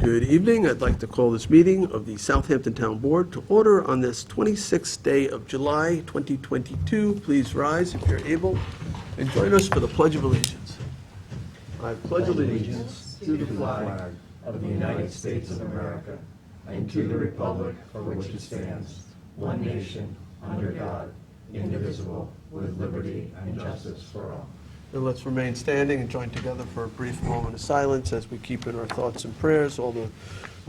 Good evening. I'd like to call this meeting of the Southampton Town Board to order on this 26th day of July, 2022. Please rise if you're able and join us for the Pledge of Allegiance. I pledge allegiance to the flag of the United States of America and to the republic for which it stands, one nation, under God, indivisible, with liberty and justice for all. And let's remain standing and join together for a brief moment of silence as we keep in our thoughts and prayers all the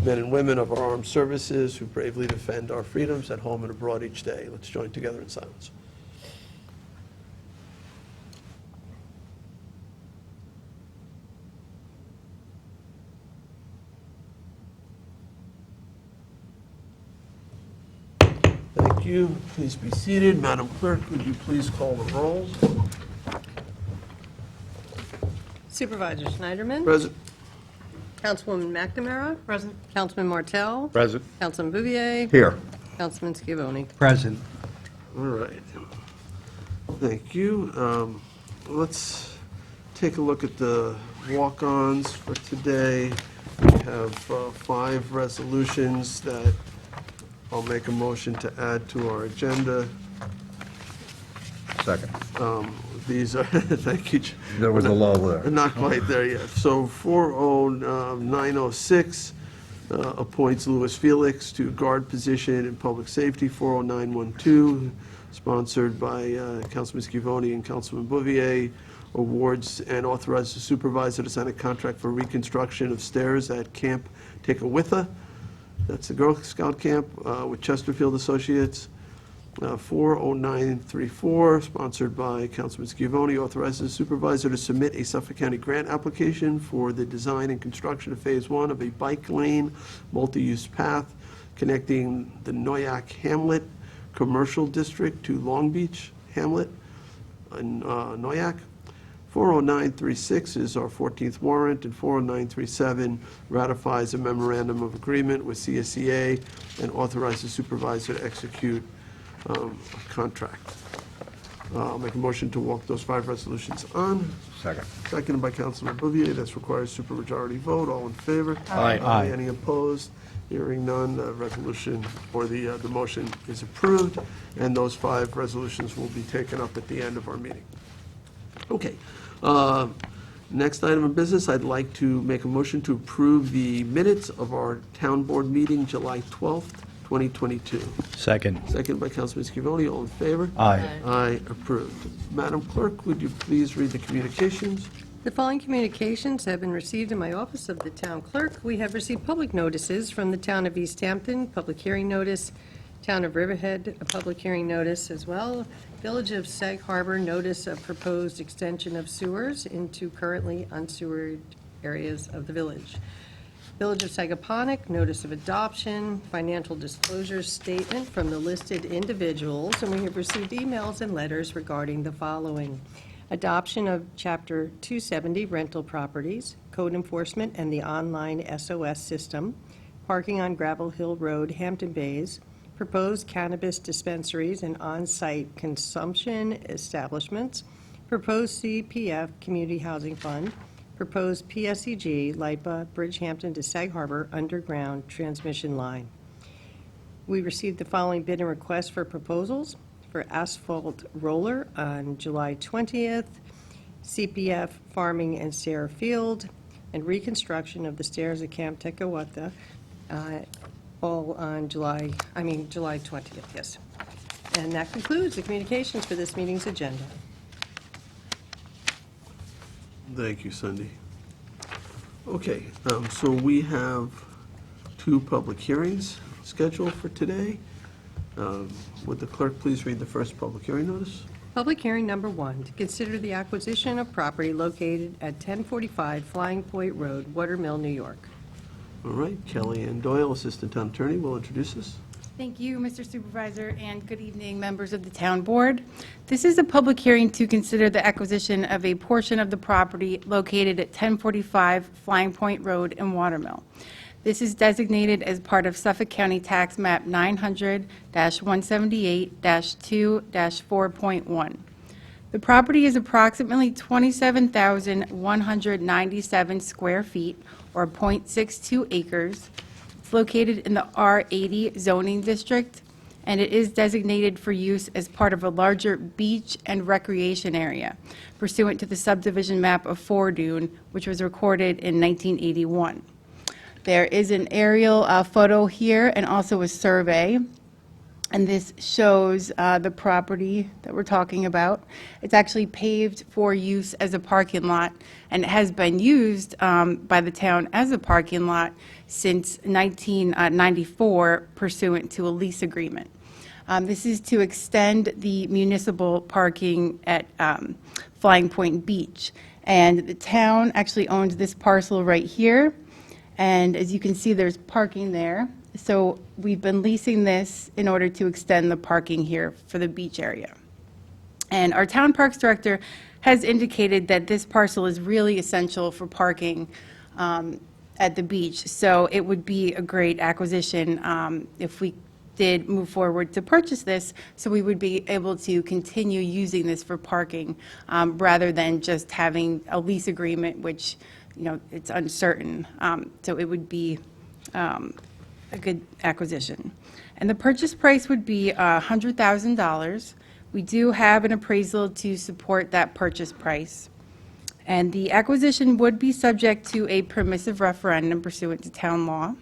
men and women of our armed services who bravely defend our freedoms at home and abroad each day. Let's join together in silence. Thank you. Please be seated. Madam Clerk, would you please call the rolls? Supervisor Schneiderman. Present. Councilwoman McNamara. Present. Councilman Martell. Present. Councilman Bouvier. Here. Councilman Schiavone. Present. All right. Thank you. Let's take a look at the walk-ons for today. We have 5 resolutions that I'll make a motion to add to our agenda. Second. These are, thank you. There was a lull there. Not quite there yet. So 40906 appoints Louis Felix to guard position in public safety. 40912, sponsored by Councilman Schiavone and Councilman Bouvier, awards and authorizes the supervisor to sign a contract for reconstruction of stairs at Camp Tekawitha. That's the Girl Scout camp with Chesterfield Associates. 40934, sponsored by Councilman Schiavone, authorizes the supervisor to submit a Suffolk County grant application for the design and construction of Phase 1 of a bike lane multi-use path connecting the Noyak Hamlet Commercial District to Long Beach Hamlet in Noyak. 40936 is our 14th warrant, and 40937 ratifies a memorandum of agreement with CSEA and authorizes the supervisor to execute a contract. I'll make a motion to walk those 5 resolutions on. Second. Seconded by Councilman Bouvier. This requires supermajority vote. All in favor? Aye. Aye. Any opposed? Hearing none, the resolution or the motion is approved, and those 5 resolutions will be taken up at the end of our meeting. Okay. Next item of business, I'd like to make a motion to approve the minutes of our town board meeting July 12th, 2022. Second. Second by Councilman Schiavone. All in favor? Aye. Aye, approved. Madam Clerk, would you please read the communications? The following communications have been received in my office of the town clerk. We have received public notices from the town of East Hampton, public hearing notice, town of Riverhead, a public hearing notice as well, Village of Sag Harbor, notice of proposed extension of sewers into currently unsewered areas of the village. Village of Sagaponic, notice of adoption, financial disclosure statement from the listed individuals, and we have received emails and letters regarding the following: adoption of Chapter 270 rental properties, code enforcement and the online SOS system, parking on Gravel Hill Road, Hampton Bays, proposed cannabis dispensaries and on-site consumption establishments, proposed CPF Community Housing Fund, proposed PSEG LIPA Bridgehampton to Sag Harbor underground transmission line. We received the following bid and request for proposals for asphalt roller on July 20th, CPF farming and stair field, and reconstruction of the stairs at Camp Tekawitha, all on July 20th, yes. And that concludes the communications for this meeting's agenda. Thank you, Cindy. Okay, so we have 2 public hearings scheduled for today. Would the clerk please read the first public hearing notice? Public hearing number 1, to consider the acquisition of property located at 1045 Flying Point Road, Watermill, New York. All right, Kelly Ann Doyle, Assistant Town Attorney, will introduce us. Thank you, Mr. Supervisor, and good evening, members of the Town Board. This is a public hearing to consider the acquisition of a portion of the property located at 1045 Flying Point Road in Watermill. This is designated as part of Suffolk County Tax Map 900-178-2-4.1. The property is approximately 27,197 square feet, or .62 acres. It's located in the R80 zoning district, and it is designated for use as part of a larger beach and recreation area pursuant to the subdivision map of Fordune, which was recorded in 1981. There is an aerial photo here and also a survey, and this shows the property that we're talking about. It's actually paved for use as a parking lot, and it has been used by the town as a parking lot since 1994 pursuant to a lease agreement. This is to extend the municipal parking at Flying Point Beach. And the town actually owns this parcel right here. And as you can see, there's parking there. So we've been leasing this in order to extend the parking here for the beach area. And our town parks director has indicated that this parcel is really essential for parking at the beach. So it would be a great acquisition if we did move forward to purchase this, so we would be able to continue using this for parking rather than just having a lease agreement, which, you know, it's uncertain. So it would be a good acquisition. And the purchase price would be $100,000. We do have an appraisal to support that purchase price. And the acquisition would be subject to a permissive referendum pursuant to town law.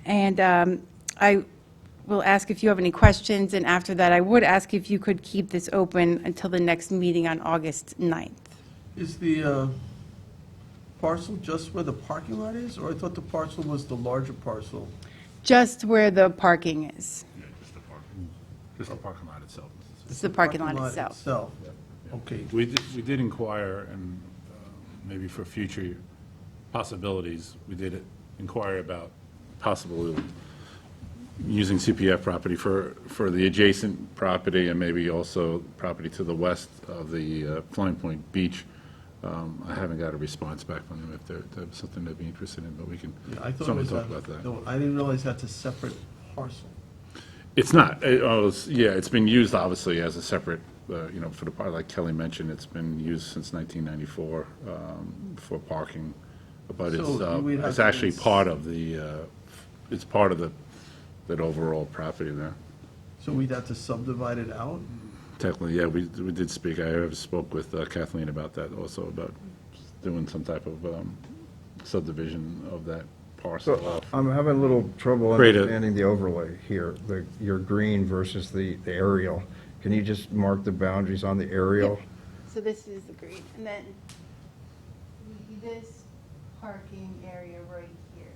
And I will ask if you have any questions, and after that, I would ask if you could keep this open until the next meeting on August 9th. Is the parcel just where the parking lot is, or I thought the parcel was the larger parcel? Just where the parking is. Just the parking lot itself. It's the parking lot itself. Okay. We did inquire, and maybe for future possibilities, we did inquire about possible using CPF property for the adjacent property and maybe also property to the west of the Flying Point Beach. I haven't got a response back from them if there's something they'd be interested in, but we can Yeah, I thought it certainly was talk about that. no, I didn't realize that's a separate parcel. It's not. Yeah, it's been used obviously as a separate, you know, for the part, like Kelly mentioned, it's been used since 1994 for parking. But So we'd have it's to actually ins- part of it's part of that overall property there. So we'd have to subdivide it out? Technically, yeah, we did speak. I have spoke with Kathleen about that also, about doing some type of subdivision of that parcel So off. I'm having a little trouble Great, understanding the overlay here, your green versus the aerial. Can you just mark the boundaries on the aerial? So this is the green, and then this parking area right here.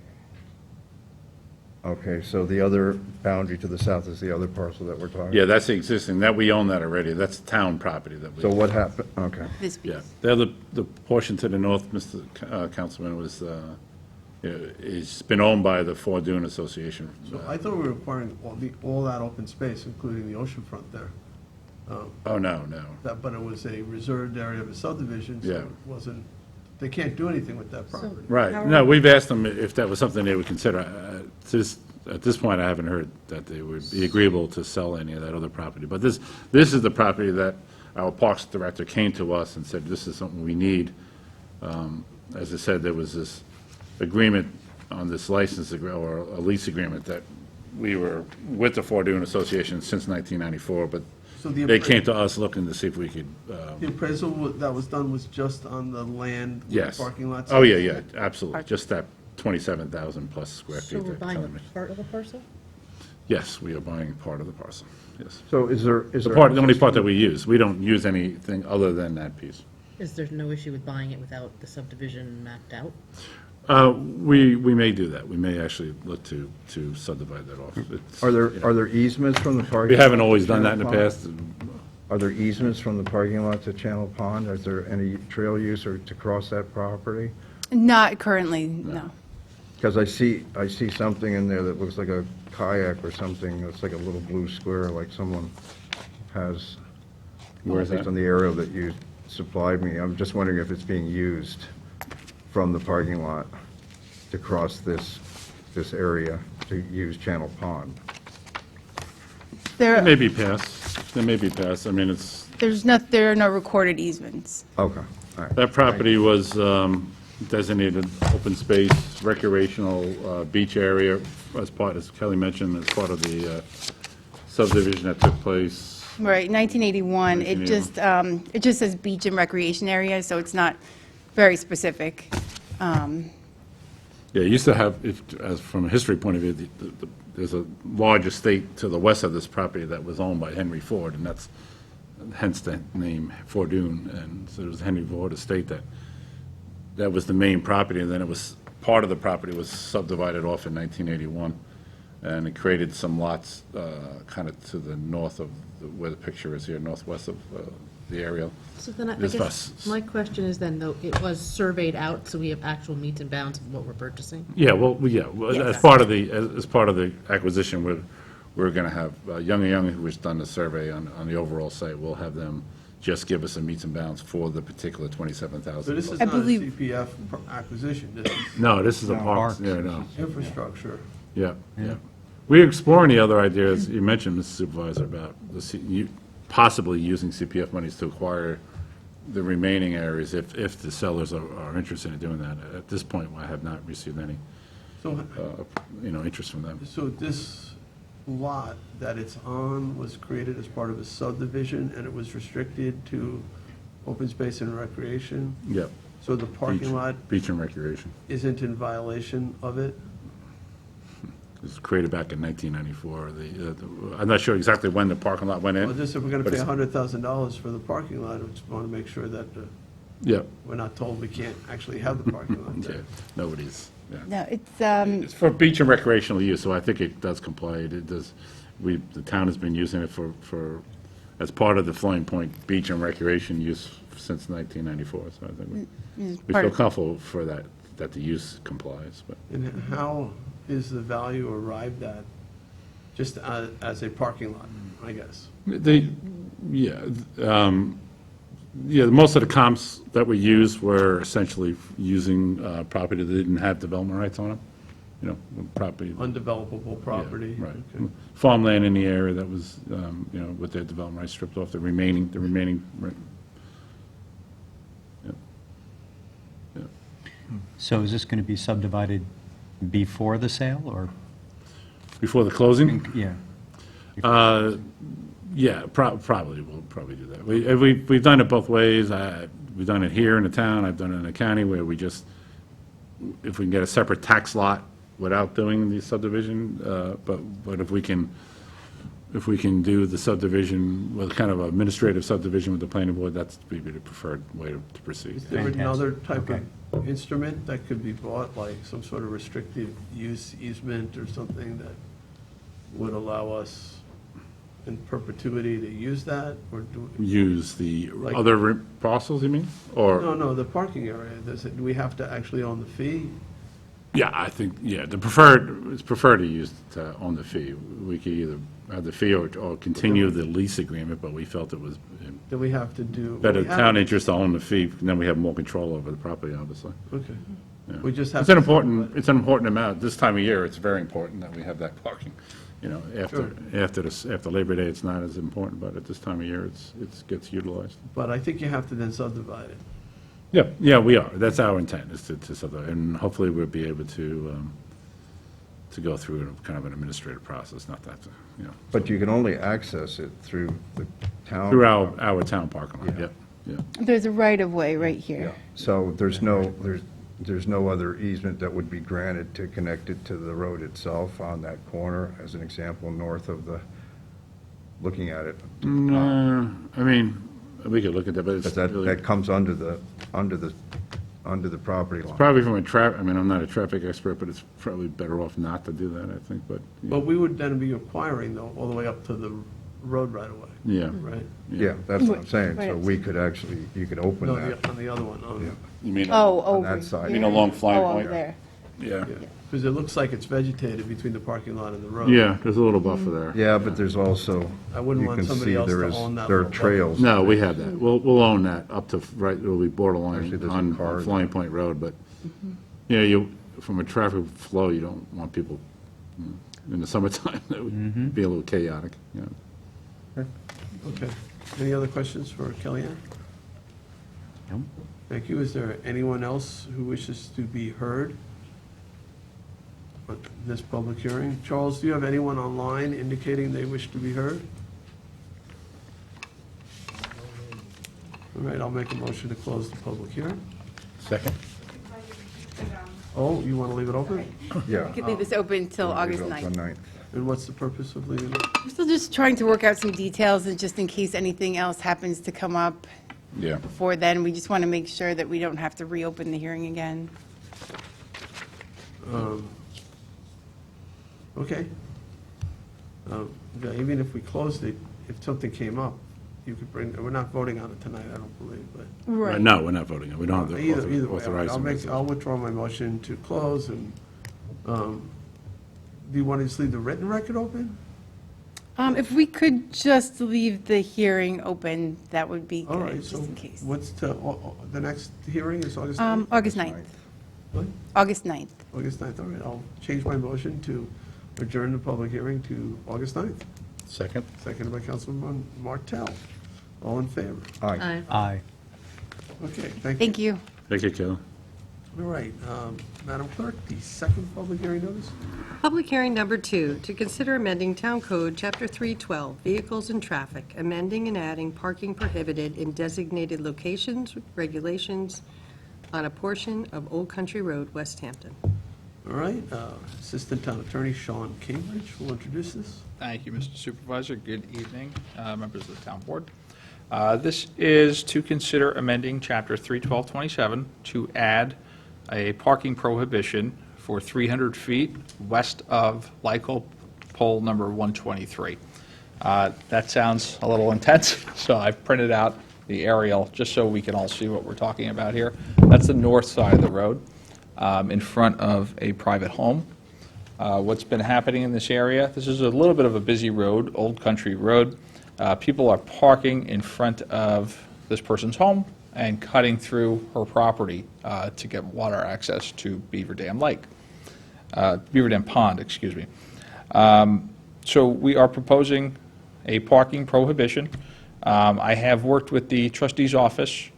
Okay, so the other boundary to the south is the other parcel that we're talking? Yeah, that's the existing, that we own that already. That's town property that we. So what happened, okay. This piece. Yeah, the portion to the north, Mr. Councilman, was, it's been owned by the Fordune Association. So I thought we were acquiring all that open space, including the oceanfront there. Oh, no. But it was a reserved area of a subdivision, so Yeah. it wasn't, they can't do anything with that property. Right. No, we've asked them if that was something they would consider. At this point, I haven't heard that they would be agreeable to sell any of that other property. But this is the property that our Parks Director came to us and said, this is something we need. As I said, there was this agreement on this license or a lease agreement that we were with the Fordune Association since 1994, but So the they came to us looking to see if we could, The appraisal that was done was just on the land with the yes. parking lots? Oh, yeah, absolutely. Just that 27,000 plus square feet. So we're that buying Kelly a mentioned. part of the parcel? Yes, we are buying part of the parcel, yes. So is there? The only part that we use. We don't use anything other than that piece. Is there no issue with buying it without the subdivision mapped out? We may do that. We may actually look to subdivide that off. It's, Are you know, there easements from the parking? We haven't lot always to done that in the Channel past. Pond? Are there easements from the parking lot to Channel Pond? Is there any trail use or to cross that property? Not currently, no. Because I see something in there that looks like a kayak or something. It's like a little blue square, like someone has. Where is Based that? on the aerial that you supplied me. I'm just wondering if it's being used from the parking lot to cross this area to use Channel Pond. It may be passed. There may be passed. I mean, There are no recorded easements. Okay, all right. that property was designated open space, recreational beach area as part, as Kelly mentioned, as part of the subdivision that took place. Right, 1981. It just says beach and recreation area, so it's not very specific. Yeah, it used to have, as from a history point of view, there's a large estate to the west of this property that was owned by Henry Ford, and that's hence the name Fordoon. And so it was Henry Ford estate that was the main property, and then it was, part of the property was subdivided off in 1981, and it created some lots kind of to the north of where the picture is here, northwest of the aerial. So then I There's guess bus- my question is then, though, it was surveyed out, so we have actual meets and bounds of what we're purchasing? Yeah, well, as part of the acquisition, we're going to have Young & Young, who has done the survey on the overall site, we'll have them just give us a meets and bounds for the particular 27,000. So this is I not a believe- CPF acquisition, this is No, this is a parks, yeah, no, infrastructure. yeah, yeah. We're exploring the other ideas, you mentioned, Mr. Supervisor, about possibly using CPF monies to acquire the remaining areas if the sellers are interested in doing that. At this point, I have not received any, So, interest from them. so this lot that it's on was created as part of a subdivision, and it was restricted to open space and recreation? Yep. So the parking lot Beach and recreation. isn't in violation of it? It was created back in 1994. I'm not sure exactly when the parking lot went Well, in. just if we're gonna But pay it's- $100,000 for the parking lot, I just wanna make sure that Yep, we're not told we can't actually have the parking lot yeah, there. nobody's, yeah. No, It's for beach and recreational use, so I think it does comply. It does, the town has been using it as part of the Flying Point Beach and Recreation use since 1994, so I think we feel comfortable for that the use complies, but. And how is the value arrived at, just as a parking lot, I guess? Most of the comps that we used were essentially using property that didn't have development rights on them, property. Undevelopable property? Yeah, right. Okay. Farmland in the area that was, with their development rights stripped off, the remaining, right. Yeah. Yeah. So is this going to be subdivided before the sale, or, Before the closing? yeah? Yeah, probably, we'll probably do that. We've done it both ways. We've done it here in the town, I've done it in the county, where we just, if we can get a separate tax lot without doing the subdivision, but if we can do the subdivision with kind of administrative subdivision with the planning board, that's maybe the preferred way to proceed. Is there Fantastic. another type Okay. of instrument that could be bought, like some sort of restricted use easement or something that would allow us in perpetuity to use that, or do? Use the Like- other parcels, you mean? Or? No, the parking area, do we have to actually own the fee? Yeah, I think, yeah, it's preferred to use, to own the fee. We could either have the fee or continue the lease agreement, but we felt it was in Do we have to do? better we have- town interest to own the fee, and then we have more control over the property, obviously. Okay. Yeah. We just have. It's an to- important amount. This time of year, it's very important that we have that parking. After Labor Day, it's not as important, but at this time of year, it gets utilized. But I think you have to then subdivide it. Yeah, we are. That's our intent, is to subdivide, and hopefully we'll be able to go through kind of an administrative process, not that, But you can only access it through the town. through our town parking lot, Yeah. yeah. There's a right-of-way right Yeah, here. so there's no other easement that would be granted to connect it to the road itself on that corner, as an example, north of looking at it. No, I mean, we could look at that, but it's But really, that comes under the property line. probably from I'm not a traffic expert, but it's probably better off not to do that, I think, but, But we would then be acquiring though, all the way up to the road right away, yeah. right? Yeah, that's what I'm saying, so Right. we could actually, you could open No, that. on the other one, Yeah. You mean, Oh, On over that side. here. You mean along Flying Oh, Point? over there. yeah. because it looks like it's vegetated between the parking lot and the road. Yeah, there's a little buffer there. Yeah, but there's also, I wouldn't you want can somebody see else there to is, own that there are little buffer. trails. No, we have that. We'll own that up to, right, it'll be borderline Actually, there's a on car Flying Point Road, but, from a traffic flow, you don't want people, in the summertime, that would be a little chaotic, Okay. Any other questions for Kellyanne? No? Thank you. Is there anyone else who wishes to be heard at this public hearing? Charles, do you have anyone online indicating they wish to be heard? All right, I'll make a motion to close the public hearing. Second? Oh, you want to leave it open? Yeah. We could leave this open until August 9th. 9th. And what's the purpose of leaving it? We're still just trying to work out some details, and just in case anything else happens to come up Yeah. before then, we just want to make sure that we don't have to reopen the hearing again. Okay. Yeah, even if we closed it, if something came up, you could bring, we're not voting on it tonight, I don't believe, but. No, we're not voting. We don't have the Either way, authorizing. I'll withdraw my motion to close, and, do you want to just leave the written record open? If we could just leave the hearing open, that would be All good, right, just so in case. what's the next hearing is August 9th? August 9th. What? August 9th. August 9th, all right, I'll change my motion to adjourn the public hearing to August 9th. Second? Seconded by Councilman Martell. All in favor? Aye. Aye. Okay, thank you. Thank you. Thank you, Kelly. All right, Madam Clerk, the second public hearing notice? Public hearing number 2, to consider amending Town Code, Chapter 312, Vehicles and Traffic, amending and adding parking prohibited in designated locations, regulations on a portion of Old Country Road, West Hampton. All right, Assistant Town Attorney Sean Cambridge will introduce this. Thank you, Mr. Supervisor. Good evening, members of the town board. This is to consider amending Chapter 31227 to add a parking prohibition for 300 feet west of light pole number 123. That sounds a little intense, so I've printed out the aerial just so we can all see what we're talking about here. That's the north side of the road in front of a private home. What's been happening in this area, this is a little bit of a busy road, Old Country Road. People are parking in front of this person's home and cutting through her property to get water access to Beaver Dam Lake, Beaver Dam Pond, excuse me. So we are proposing a parking prohibition. I have worked with the trustee's office.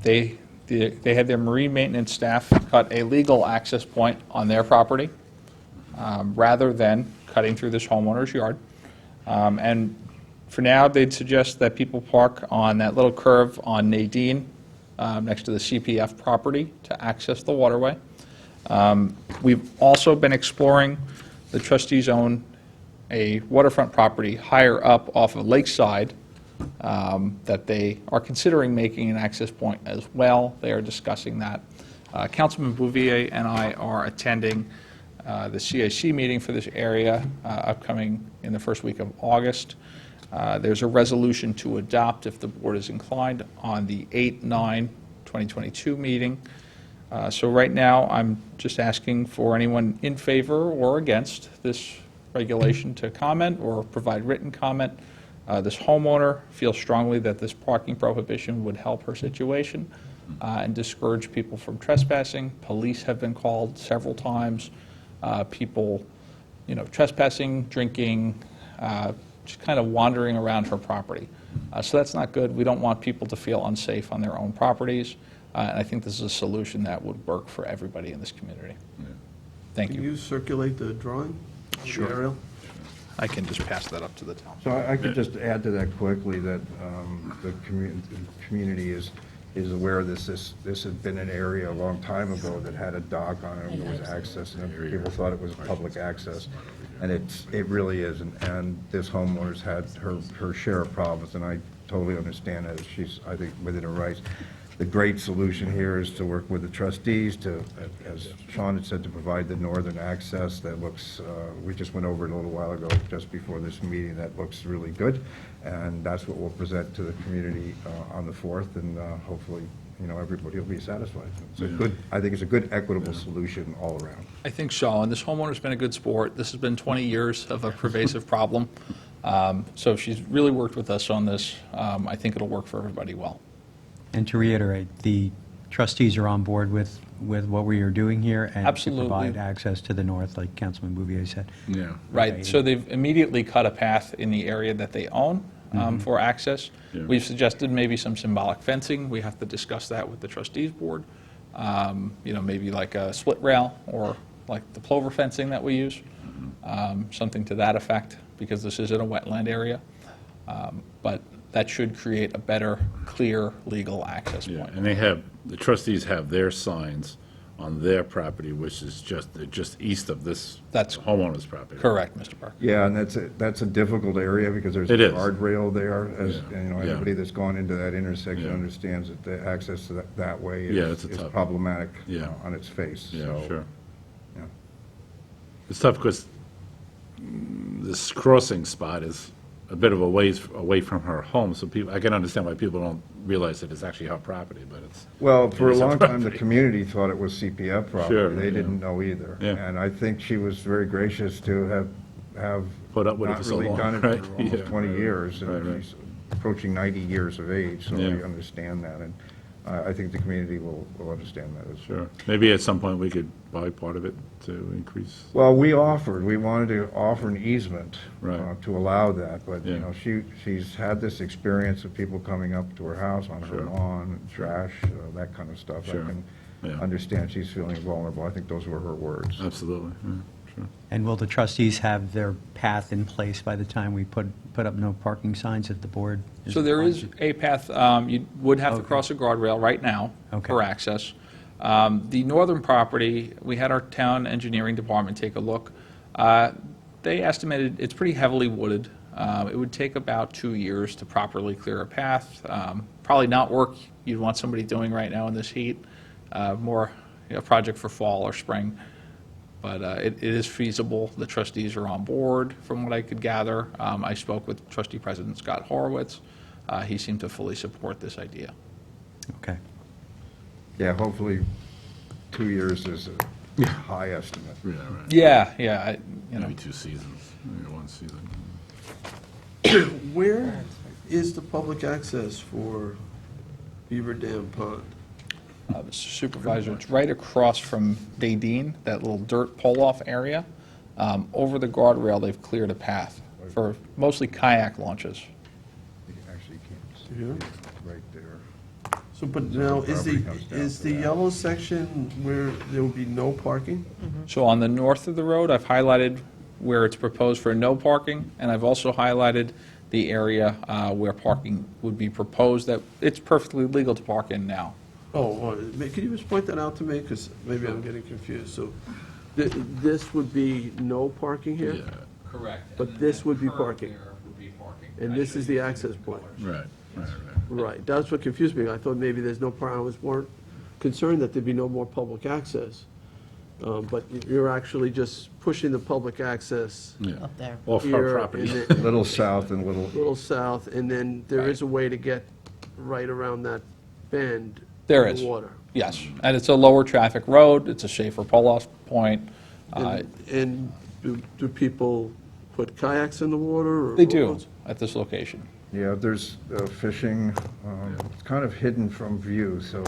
They had their marine maintenance staff cut a legal access point on their property rather than cutting through this homeowner's yard. And for now, they'd suggest that people park on that little curve on Nadine next to the CPF property to access the waterway. We've also been exploring, the trustees own a waterfront property higher up off of Lakeside that they are considering making an access point as well. They are discussing that. Councilman Bouvier and I are attending the CIC meeting for this area upcoming in the first week of August. There's a resolution to adopt, if the board is inclined, on the 8/9/2022 meeting. So right now, I'm just asking for anyone in favor or against this regulation to comment or provide written comment. This homeowner feels strongly that this parking prohibition would help her situation and discourage people from trespassing. Police have been called several times. People, trespassing, drinking, just kind of wandering around her property. So that's not good. We don't want people to feel unsafe on their own properties. And I think this is a solution that would work for everybody in this community. Thank Can you. you circulate the drawing? The Sure. aerial? I can just pass that up to the town. So I could just add to that quickly that the community is aware of this. This had been an area a long time ago that had a dock on it, there was access, and people thought it was public access. And it really isn't. And this homeowner's had her share of problems, and I totally understand that. She's, I think, within her rights. The great solution here is to work with the trustees to, as Sean had said, to provide the northern access that looks, we just went over it a little while ago, just before this meeting, that looks really good. And that's what we'll present to the community on the 4th, and hopefully, everybody will be satisfied. It's a good, I think it's a good equitable solution all around. I think so, and this homeowner's been a good sport. This has been 20 years of a pervasive problem. So she's really worked with us on this. I think it'll work for everybody well. And to reiterate, the trustees are on board with what we are doing here and to Absolutely. provide access to the north, like Councilman Bouvier said. Yeah. Right, so they've immediately cut a path in the area that they own. for access. Yeah. We've suggested maybe some symbolic fencing. We have to discuss that with the trustees board. Maybe like a split rail or like the plover fencing that we use, something to that effect, because this is in a wetland area. But that should create a better, clear, legal access Yeah, point. and the trustees have their signs on their property, which is just east of this That's homeowner's property. Correct, Mr. Parker. Yeah, and that's a difficult area because there's a It is. guardrail there, as, Yeah. and, Yeah. anybody that's gone into that intersection Yeah. understands that the access to that way Yeah, is it's a tough- problematic Yeah. on its face. Yeah, So, sure. yeah. It's tough because this crossing spot is a bit of a ways away from her home, so I can understand why people don't realize that it's actually her property, but it's. Well, for It a is a long time, the property. community thought it was CPF property. Sure, They yeah. didn't know either. Yeah. And I think she was very gracious to have Put up with it not for so really long, done it right? for almost Yeah, 20 right, years. right, And right. she's approaching 90 years of age, so Yeah. we understand that. And I think the community will understand that as well. Sure. Maybe at some point we could buy part of it to increase. Well, we wanted to offer an easement Right. to allow that, but, Yeah. she's had this experience of people coming up to her house on her Sure. lawn, trash, that kind of stuff. Sure. I can Yeah. understand she's feeling vulnerable. I think those were her words. Absolutely, yeah, sure. And will the trustees have their path in place by the time we put up no parking signs at the board? So there is a path, you would have to Okay. cross a guardrail right now Okay. for access. The northern property, we had our town engineering department take a look. They estimated it's pretty heavily wooded. It would take about 2 years to properly clear a path. Probably not work you'd want somebody doing right now in this heat. More a project for fall or spring. But it is feasible. The trustees are on board, from what I could gather. I spoke with trustee president Scott Horowitz. He seemed to fully support this idea. Okay. Yeah, hopefully 2 years is a high estimate. Yeah, right. Yeah, Maybe 2 seasons, maybe 1 season. Where is the public access for Beaver Dam Pond? Mr. Supervisor, it's right across from Nadine, that little dirt pull-off area. Over the guardrail, they've cleared a path for mostly kayak launches. You actually can't see Yeah. it right there. So, but now, is property comes down is to the that. yellow section where there will be no parking? So on the north of the road, I've highlighted where it's proposed for no parking, and I've also highlighted the area where parking would be proposed, that it's perfectly legal to park in now. Oh, can you just point that out to me? Because maybe I'm getting confused. So this would be no parking here? Yeah, Correct. But this would be parking. And this is the access point? right, right, right. Right, that's what confused me. I thought maybe there's no, I was more concerned that there'd be no more public access. But you're actually just pushing the public access Yeah. Up there. Off our here, property. and A then little south and a a little, little south, and then there is a way to get right around that bend. There in is. the water. Yes, and it's a lower traffic road, it's a safer pull-off point. And do people put kayaks in the water? Or They do boats? at this location. yeah, there's fishing, it's kind of hidden from view, so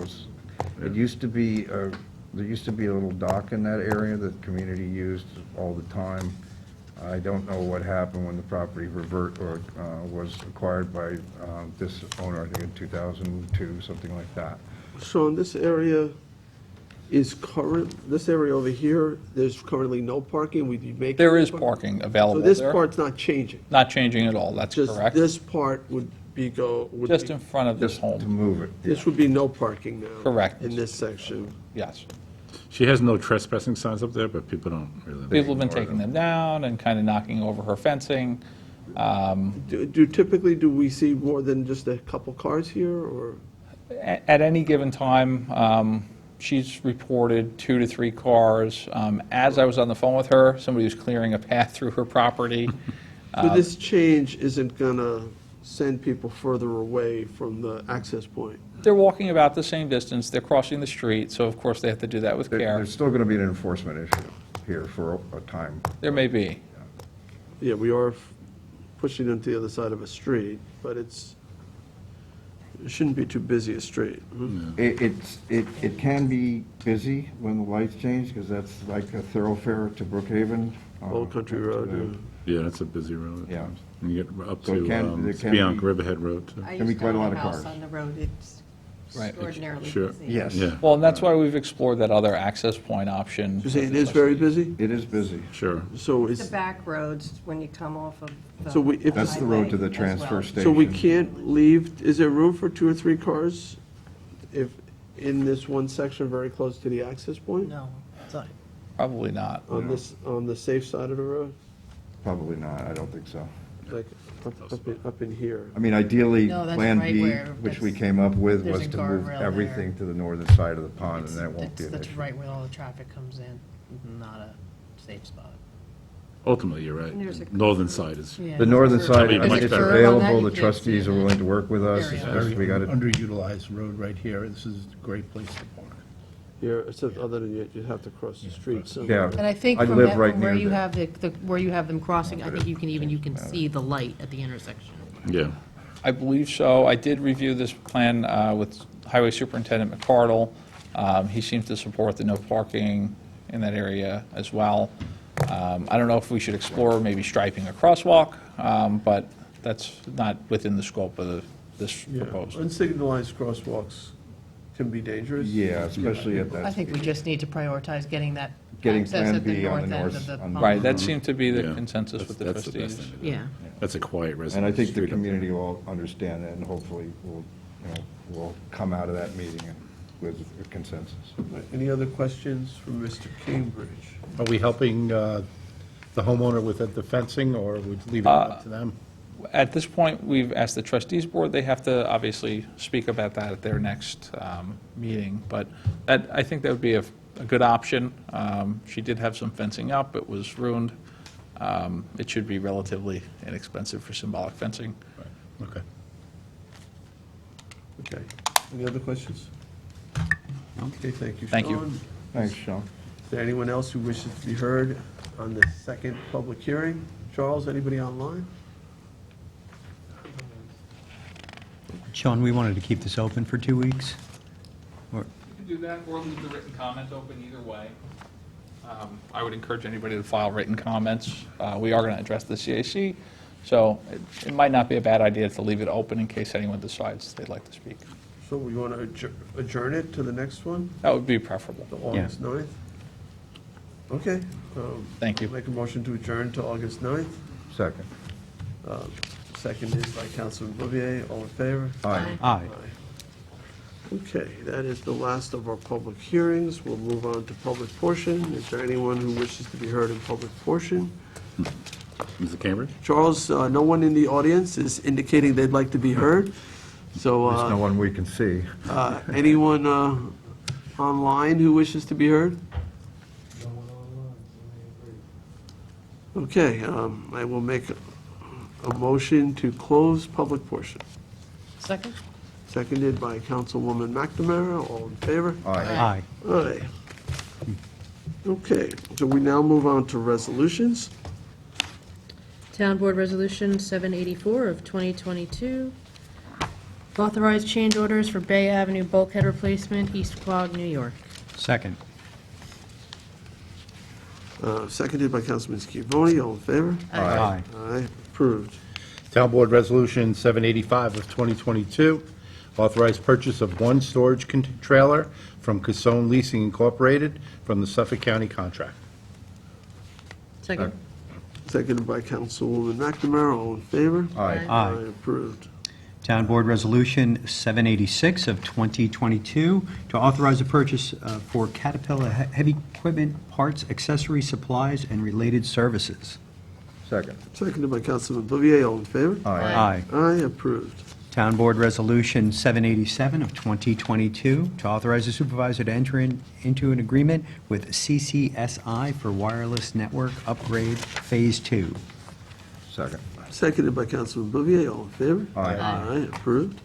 it used to be, there used to be a little dock in that area that the community used all the time. I don't know what happened when the property was acquired by this owner, I think in 2002, something like that. So in this area this area over here, there's currently no parking? Would you make? There is parking So available this there. part's not changing? Not changing at all, that's Just correct. this part would be Just in front of this Just to home, move it. This would be no parking now? Correct. In this section? yes. She has no trespassing signs up there, but people don't really. People have been taking them down and kind of knocking over her fencing. Typically, do we see more than just a couple cars here, or? At any given time, she's reported 2 to 3 cars. As I was on the phone with her, somebody was clearing a path through her property. So this change isn't gonna send people further away from the access point? They're walking about the same distance, they're crossing the street, so of course they have to do that with care. There's still going to be an enforcement issue here for a time. There may be. Yeah, we are pushing them to the other side of a street, but it shouldn't be too busy a street. It can be busy when the lights change, because that's like a thoroughfare to Brookhaven. Old Country Road. Yeah, that's a busy road. Yeah. And you get up So it to can- it can Spionk be- Riverhead Road, too. I Can be used to quite a own lot of house cars. on the road. It's Right. extraordinarily Sure. busy. Yes. Yeah, Well, and that's why we've explored that other access point option. You say it is very busy? It is busy. sure. So The is, back roads, when you come off of the So we- if- That's the road to the highway as transfer well. station. so we can't leave, is there room for 2 or 3 cars if, in this one section very close to the access point? No, sorry. Probably not. On this, on the safe side of the road? Probably not, I don't think so. Like, up in here? I mean, ideally, No, that's Plan right B, where which we that's- came up with, there's was a to move guardrail everything there. to the northern side of the pond, and that won't be an That's issue. right where all the traffic comes in, not a safe spot. Ultimately, you're right. And there's a- Northern side is, Yeah. The northern There's side, I There's mean, a it's curve on that, available, you the can't trustees see are that willing to work with us, area. it's Very just, we got to, underutilized road right here. This is a great place to park. Here, except other than you have to cross the street yeah. somewhere. And I think I from live that, right from where near you there. have where you have them crossing, I think you can see the light at the intersection. yeah. I believe so. I did review this plan with Highway Superintendent McCardle. He seems to support the no parking in that area as well. I don't know if we should explore maybe striping a crosswalk, but that's not within the scope of this Yeah, proposal. unsignalized crosswalks can be dangerous. yeah, especially at that. I think we just need to prioritize getting that Getting access Plan at the B on north the end north- of the on- pond. Right, that seemed to be the Yeah. consensus with the That's the best trustees. thing to do. Yeah. That's a quiet residential And I think the street up there. community will understand that, and hopefully we'll come out of that meeting with a consensus. Any other questions from Mr. Cambridge? Are we helping the homeowner with the fencing, or we leave it up to them? At this point, we've asked the trustees board, they have to obviously speak about that at their next meeting, but I think that would be a good option. She did have some fencing up, it was ruined. It should be relatively inexpensive for symbolic fencing. Okay. Okay. Any other questions? Okay, thank you, Sean. Thank you. Thanks, Sean. Is there anyone else who wishes to be heard on the second public hearing? Charles, anybody online? Sean, we wanted to keep this open for 2 weeks. Or- You can do that, or leave the written comment open either way. I would encourage anybody to file written comments. We are going to address the CAC, so it might not be a bad idea to leave it open in case anyone decides they'd like to speak. So we want to adjourn it to the next one, That would be preferable. to August 9th? Okay. Thank you. Make a motion to adjourn to August 9th. Second. Seconded by Councilman Bouvier. All in favor? Aye. Aye. Okay, that is the last of our public hearings. We'll move on to public portion. Is there anyone who wishes to be heard in public portion? Mr. Cambridge? Charles, no one in the audience is indicating they'd like to be heard. So There's no one we can see. anyone online who wishes to be heard? Okay, I will make a motion to close public portion. Second? Seconded by Councilwoman McNamara. All in favor? Aye. Aye. Aye. Okay, so we now move on to resolutions. Town Board Resolution 784 of 2022. Authorize change orders for Bay Avenue bulkhead replacement, East Quogue, New York. Second. Seconded by Councilman Scavone. All in favor? Aye. Aye, approved. Town Board Resolution 785 of 2022, authorized purchase of one storage trailer from Casone Leasing Incorporated from the Suffolk County contract. Second? Seconded by Councilwoman McNamara. All in favor? Aye. Aye. Approved. Town Board Resolution 786 of 2022 to authorize a purchase for Caterpillar heavy equipment, parts, accessory supplies, and related services. Second. Seconded by Councilman Bouvier. All in favor? Aye. Aye, approved. Town Board Resolution 787 of 2022 to authorize the supervisor to enter into an agreement with CCSI for wireless network upgrade Phase 2. Second. Seconded by Councilman Bouvier. All in favor? Aye. Aye, approved.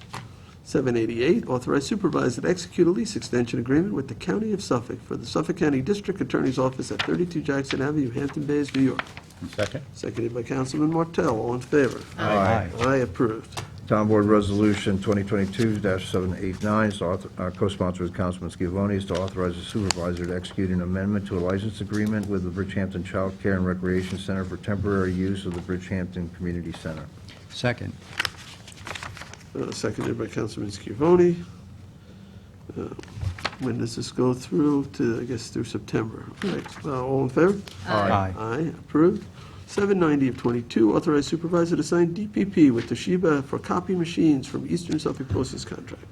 788, authorize supervisor to execute a lease extension agreement with the County of Suffolk for the Suffolk County District Attorney's Office at 32 Jackson Avenue, Hampton Bays, New York. Second. Seconded by Councilman Martell. All in favor? Aye. Aye, approved. Town Board Resolution 2022-789, is co-sponsored with Councilman Scavone, is to authorize the supervisor to execute an amendment to a license agreement with the Bridgehampton Child Care and Recreation Center for temporary use of the Bridgehampton Community Center. Second. Seconded by Councilman Scavone. When does this go through? To, I guess, through September. Right. All in favor? Aye. Aye, approved. 790 of 22, authorize supervisor to sign DPP with Toshiba for copy machines from Eastern Suffolk Post's contract.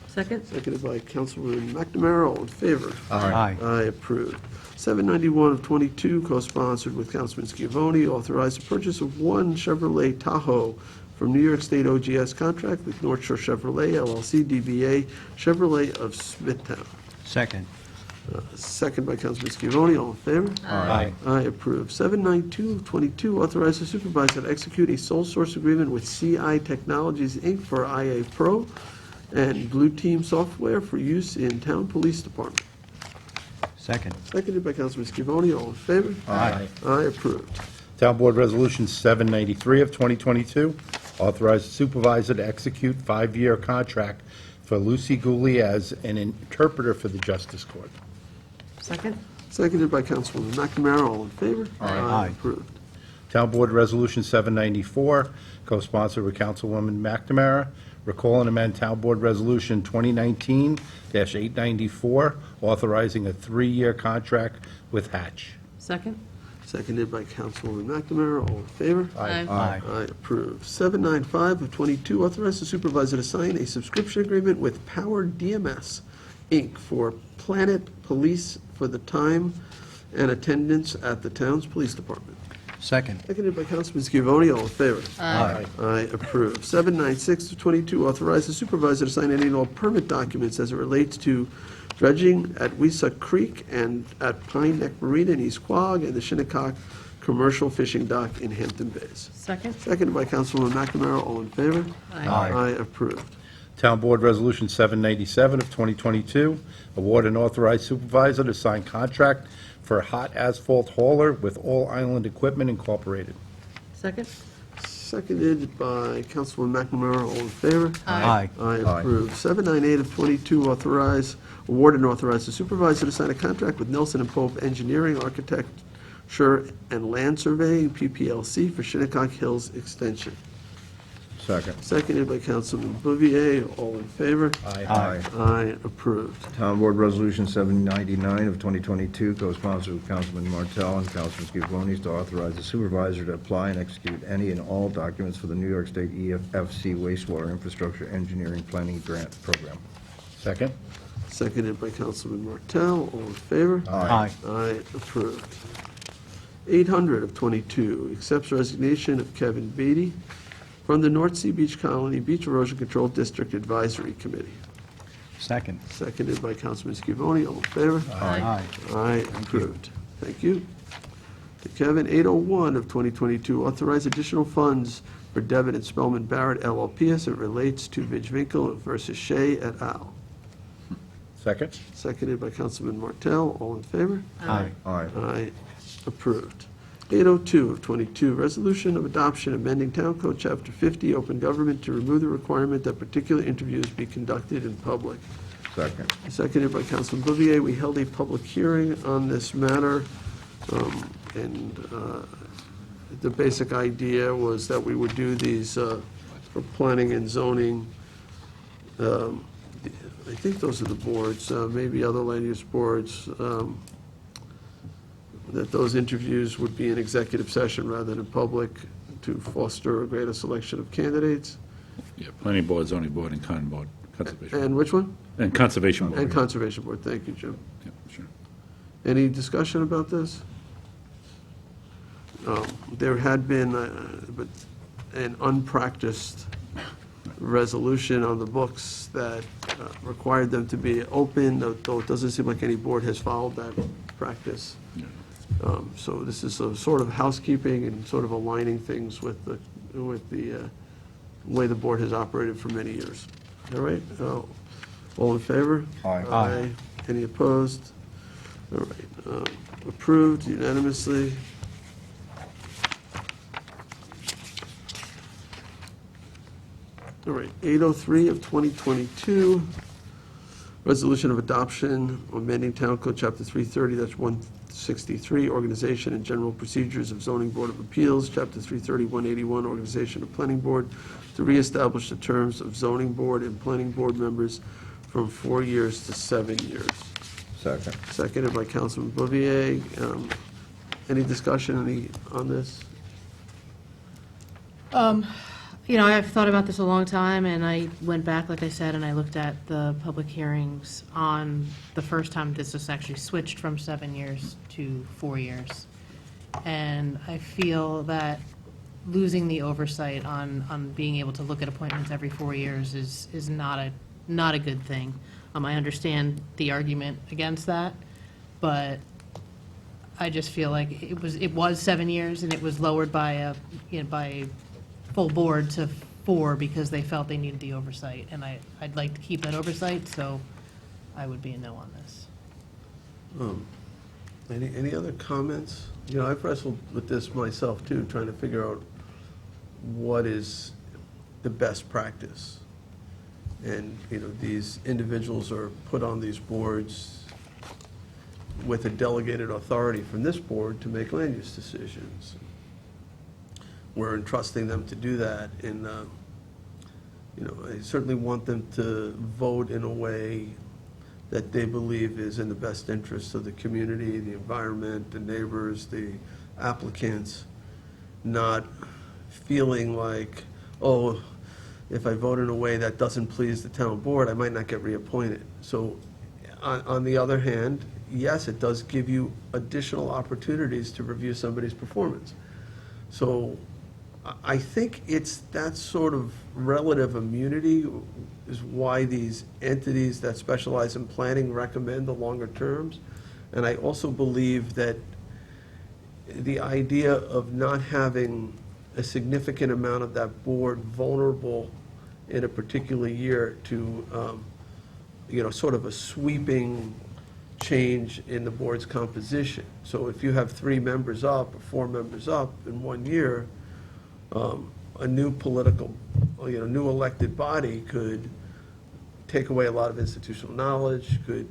Second? Seconded by Councilman McNamara, all in favor? Aye. Aye, approved. 791 of 22, co-sponsored with Councilman Scavone, authorize the purchase of one Chevrolet Tahoe from New York State OGS contract with North Shore Chevrolet LLC DBA Chevrolet of Smithtown. Second. Second by Councilman Scavone, all in favor? Aye. Aye, approved. 792 of 22, authorize the supervisor to execute a sole source agreement with CI Technologies, Inc. for IA Pro and Blue Team software for use in Town Police Department. Second. Seconded by Councilman Scavone, all in favor? Aye. Aye, approved. Town Board Resolution 793 of 2022, authorize the supervisor to execute 5-year contract for Lucy Gooley as an interpreter for the Justice Court. Second? Seconded by Councilwoman McNamara, all in favor? Aye. Approved. Town Board Resolution 794, co-sponsored with Councilwoman McNamara, recall and amend Town Board Resolution 2019-894, authorizing a 3-year contract with Hatch. Second? Seconded by Councilwoman McNamara, all in favor? Aye. Aye. Aye, approved. 795 of 22, authorize the supervisor to sign a subscription agreement with Power DMS, Inc. for Planet Police for the time and attendance at the town's police department. Second. Seconded by Councilman Scavone, all in favor? Aye. Aye, approved. 796 of 22, authorize the supervisor to sign any and all permit documents as it relates to dredging at Weesuck Creek and at Pine Neck Marina in East Quogue and the Shinnecock Commercial Fishing Dock in Hampton Bays. Second? Seconded by Councilwoman McNamara, all in favor? Aye. Aye, approved. Town Board Resolution 797 of 2022, award and authorize supervisor to sign contract for a hot asphalt hauler with All Island Equipment Incorporated. Second? Seconded by Councilwoman McNamara, all in favor? Aye. Aye, approved. 798 of 22, award and authorize the supervisor to sign a contract with Nelson and Pope Engineering, Architecture and Land Surveying, PPLC, for Shinnecock Hills Extension. Second. Seconded by Councilman Bouvier, all in favor? Aye. Aye, approved. Town Board Resolution 799 of 2022, co-sponsored with Councilman Martell and Councilman Scavone, is to authorize the supervisor to apply and execute any and all documents for the New York State EFC Wastewater Infrastructure Engineering Planning Grant Program. Second. Seconded by Councilman Martell, all in favor? Aye. Aye, approved. 800 of 22, accepts resignation of Kevin Beatty from the North Sea Beach Colony Beach Erosion Control District Advisory Committee. Second. Seconded by Councilman Scavone, all in favor? Aye. Aye, approved. Thank you. To Kevin, 801 of 2022, authorize additional funds for Devitt and Spellman Barrett LLP as it relates to Vidgwinkle versus Shea et al. Second. Seconded by Councilman Martell, all in favor? Aye. Aye. Aye, approved. 802 of 22, resolution of adoption amending Town Code Chapter 50, Open Government, to remove the requirement that particular interviews be conducted in public. Second. Seconded by Councilman Bouvier. We held a public hearing on this matter, and the basic idea was that we would do these for planning and zoning. I think those are the boards, maybe other land use boards, that those interviews would be in executive session rather than public to foster a greater selection of candidates. Yeah, planning board, zoning board, and conservation. And which one? And conservation board. And Conservation Board. Thank you, Jim. Yeah, sure. Any discussion about this? There had been but an unpracticed resolution on the books that required them to be open, though it doesn't seem like any board has followed that practice. Yeah. So this is a sort of housekeeping and sort of aligning things with the way the board has operated for many years. All right? All in favor? Aye. Aye. Any opposed? All right. Approved unanimously. All right, 803 of 2022, resolution of adoption amending Town Code Chapter 330-163, Organization and General Procedures of Zoning Board of Appeals, Chapter 330-181, Organization of Planning Board, to reestablish the terms of zoning board and planning board members from 4 years to 7 years. Second. Seconded by Councilman Bouvier. Any discussion on this? You know, I've thought about this a long time, and I went back, like I said, and I looked at the public hearings on the first time this was actually switched from 7 years to 4 years. And I feel that losing the oversight on being able to look at appointments every 4 years is not a good thing. I understand the argument against that, but I just feel like it was 7 years, and it was lowered by a full board to 4 because they felt they needed the oversight, and I'd like to keep that oversight, so I would be a no on this. Any other comments? You know, I've wrestled with this myself too, trying to figure out what is the best practice. And, you know, these individuals are put on these boards with a delegated authority from this board to make land use decisions. We're entrusting them to do that, and, you know, I certainly want them to vote in a way that they believe is in the best interest of the community, the environment, the neighbors, the applicants, not feeling like, oh, if I vote in a way that doesn't please the town board, I might not get reappointed. So on the other hand, yes, it does give you additional opportunities to review somebody's performance. So I think it's that sort of relative immunity is why these entities that specialize in planning recommend the longer terms. And I also believe that the idea of not having a significant amount of that board vulnerable in a particular year to, you know, sort of a sweeping change in the board's composition. So if you have 3 members up or 4 members up in 1 year, a new political, you know, new elected body could take away a lot of institutional knowledge, could,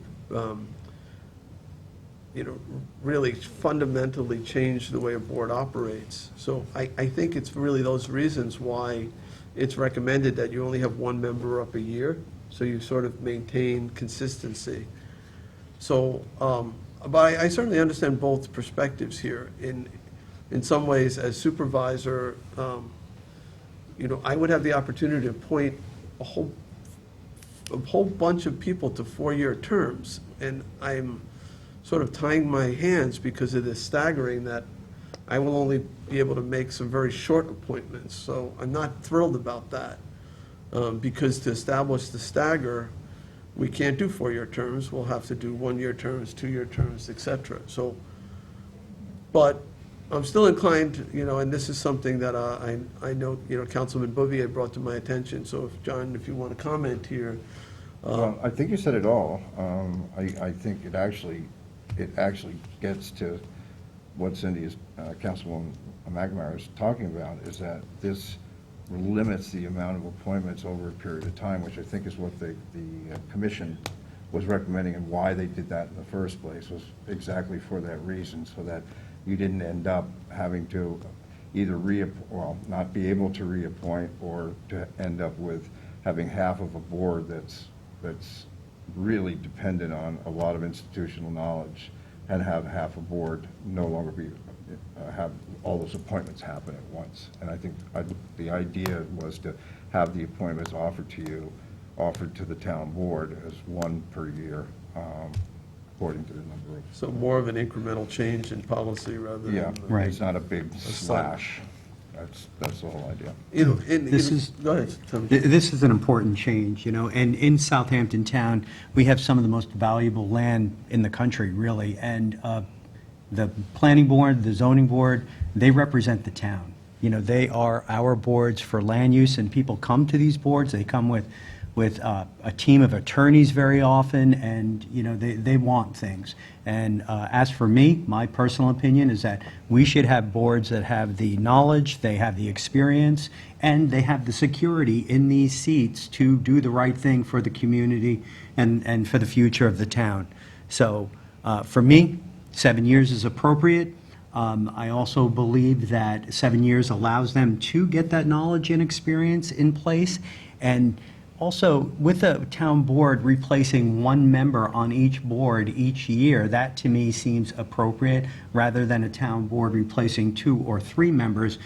you know, really fundamentally change the way a board operates. So I think it's really those reasons why it's recommended that you only have 1 member up a year, so you sort of maintain consistency. So, but I certainly understand both perspectives here. In some ways, as supervisor, you know, I would have the opportunity to appoint a whole bunch of people to 4-year terms, and I'm sort of tying my hands because it is staggering that I will only be able to make some very short appointments. So I'm not thrilled about that, because to establish the stagger, we can't do 4-year terms. We'll have to do 1-year terms, 2-year terms, et cetera. So, but I'm still inclined, you know, and this is something that I know, you know, Councilman Bouvier brought to my attention. So if, John, if you want to comment here. Well, I think you said it all. I think it actually gets to what Cindy, Councilwoman McNamara is talking about, is that this limits the amount of appointments over a period of time, which I think is what the commission was recommending, and why they did that in the first place was exactly for that reason, so that you didn't end up having to either not be able to reappoint, or to end up with having half of a board that's really dependent on a lot of institutional knowledge, and have half a board no longer have all those appointments happen at once. And I think the idea was to have the appointments offered to the town board as 1 per year, according to the number of. So more of an incremental change in policy rather than. Yeah, Right. it's not a big slash. That's the whole idea. You know, and, This is- go ahead, Tom. This is an important change, you know, and in Southampton Town, we have some of the most valuable land in the country, really, and the planning board, the zoning board, they represent the town. You know, they are our boards for land use, and people come to these boards, they come with with a team of attorneys very often, and, you know, they want things. And as for me, my personal opinion is that we should have boards that have the knowledge, they have the experience, and they have the security in these seats to do the right thing for the community and for the future of the town. So for me, 7 years is appropriate. I also believe that 7 years allows them to get that knowledge and experience in place. And also, with a town board replacing one member on each board each year, that to me seems appropriate, rather than a town board replacing 2 or 3 members,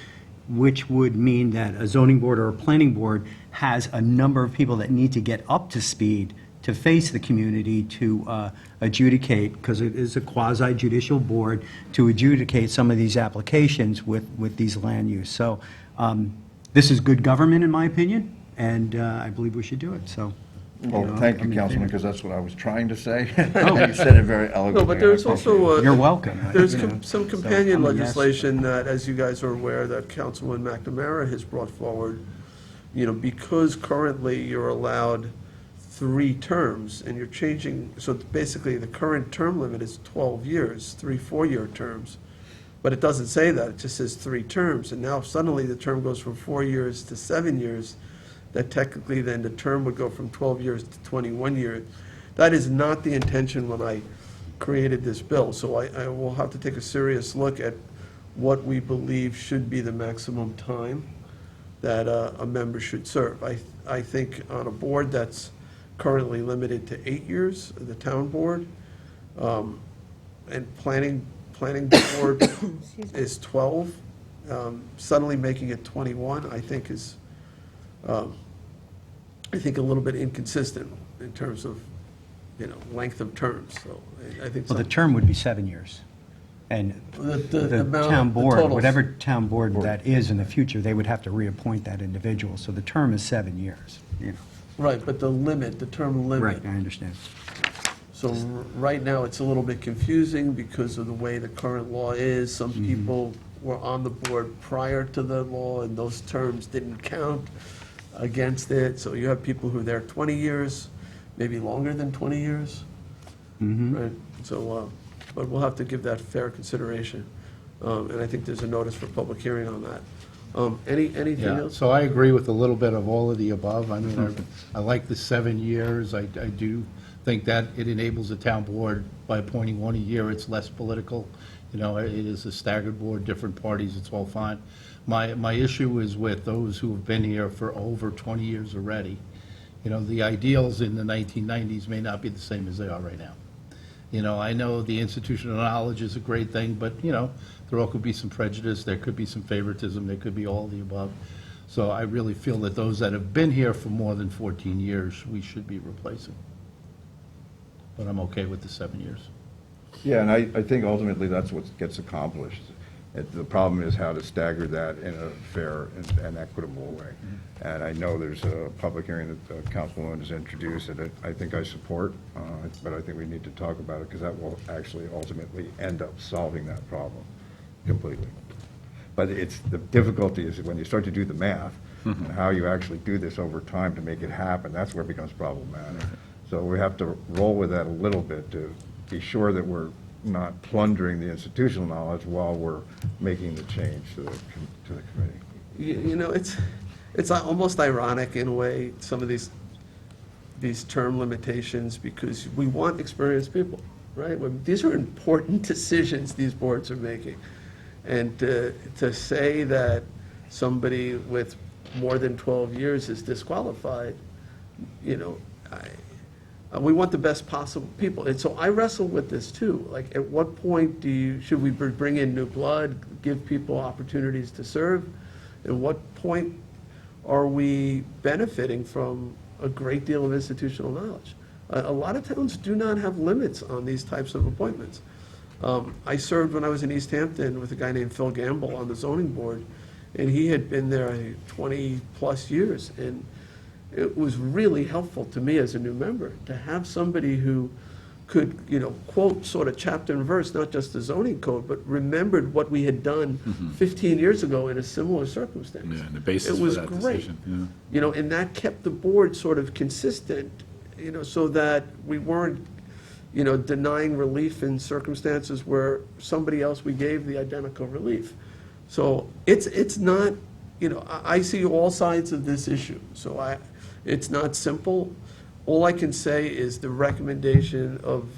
which would mean that a zoning board or a planning board has a number of people that need to get up to speed to face the community to adjudicate, because it is a quasi-judicial board, to adjudicate some of these applications with these land use. So this is good government, in my opinion, and I believe we should do it, so. Well, know, thank I'm you, in Councilman, favor. because that's what I was trying to say. You said it very eloquently. No, but there's I appreciate also, You're welcome. there's You know, some so companion I'm a yes. legislation that, as you guys are aware, that Councilman McNamara has brought forward. You know, because currently you're allowed 3 terms, and you're changing, so basically the current term limit is 12 years, 3 4-year terms. But it doesn't say that, it just says 3 terms, and now suddenly the term goes from 4 years to 7 years, that technically then the term would go from 12 years to 21 years. That is not the intention when I created this bill, so I will have to take a serious look at what we believe should be the maximum time that a member should serve. I think on a board that's currently limited to 8 years, the town board, and planning board is 12, suddenly making it 21, I think is, I think a little bit inconsistent in terms of, you know, length of terms, so I think. Well, the term would be 7 years. And the amount- town the board, totals. whatever town board that is in the future, they would have to reappoint that individual. So the term is 7 years, you know. Right, but the limit, the term limit. Right, I understand. So right now, it's a little bit confusing because of the way the current law is. Some people were on the board prior to the law, and those terms didn't count against it. So you have people who are there 20 years, maybe longer than 20 years. Right, so, but we'll have to give that fair consideration. And I think there's a notice for public hearing on that. Anything Yeah, else? so I agree with a little bit of all of the above. I mean, I like the 7 years. I do think that it enables the town board, by appointing 1 a year, it's less political. You know, it is a staggered board, different parties, it's all fine. My issue is with those who have been here for over 20 years already. You know, the ideals in the 1990s may not be the same as they are right now. You know, I know the institutional knowledge is a great thing, but, you know, there all could be some prejudice, there could be some favoritism, there could be all of the above. So I really feel that those that have been here for more than 14 years, we should be replacing. But I'm okay with the 7 years. Yeah, and I think ultimately that's what gets accomplished. The problem is how to stagger that in a fair and equitable way. And I know there's a public hearing that the councilwoman has introduced that I think I support, but I think we need to talk about it because that will actually ultimately end up solving that problem completely. But the difficulty is when you start to do the math and how you actually do this over time to make it happen, that's where it becomes problematic. So we have to roll with that a little bit to be sure that we're not plundering the institutional knowledge while we're making the change to the committee. You know, it's almost ironic in a way, some of these term limitations, because we want experienced people, right? These are important decisions these boards are making. And to say that somebody with more than 12 years is disqualified, you know, we want the best possible people. And so I wrestle with this too. Like, at what point should we bring in new blood, give people opportunities to serve? At what point are we benefiting from a great deal of institutional knowledge? A lot of towns do not have limits on these types of appointments. I served when I was in East Hampton with a guy named Phil Gamble on the zoning board, and he had been there 20-plus years. And it was really helpful to me as a new member to have somebody who could, quote sort of chapter and verse, not just the zoning code, but remembered what we had done 15 years ago in a similar circumstance. Yeah, and the basis It for was that great. decision, yeah. And that kept the board sort of consistent, so that we weren't, denying relief in circumstances where somebody else, we gave the identical relief. So it's not, I see all sides of this issue, so it's not simple. All I can say is the recommendation of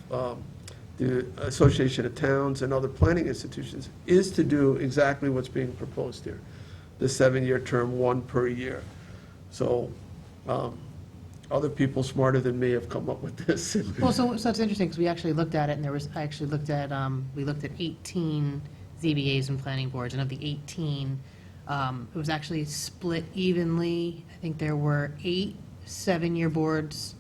the Association of Towns and other planning institutions is to do exactly what's being proposed here, the 7-year term, 1 per year. So other people smarter than me have come up with this. Well, so it's interesting, because we actually looked at it, and I actually looked at, we looked at 18 ZBAs and planning boards, and of the 18, it was actually split evenly. I think there were 8 7-year boards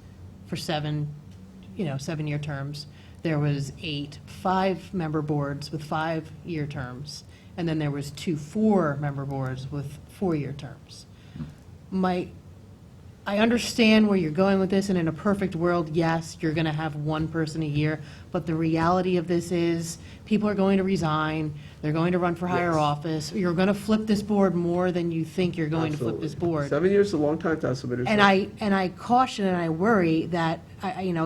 for 7-year terms. There was 8 5-member boards with 5-year terms, and then there was 2 4-member boards with 4-year terms. I understand where you're going with this, and in a perfect world, yes, you're going to have one person a year, but the reality of this is, people are going to resign, they're going to run for higher Yes. office, you're going to flip this board more than you think you're going to flip this board. 7 years is a long time to have somebody. And I caution and I worry that,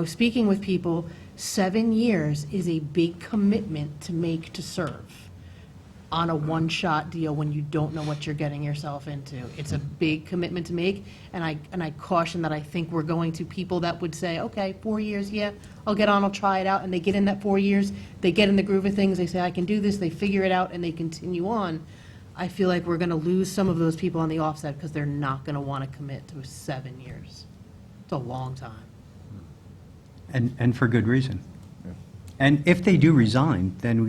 speaking with people, 7 years is a big commitment to make to serve on a one-shot deal when you don't know what you're getting yourself into. It's a big commitment to make, and I caution that I think we're going to people that would say, okay, 4 years, yeah, I'll get on, I'll try it out, and they get in that 4 years, they get in the groove of things, they say, I can do this, they figure it out, and they continue on. I feel like we're going to lose some of those people on the offset because they're not going to want to commit to 7 years. It's a long time. And for good reason. And if they do resign, then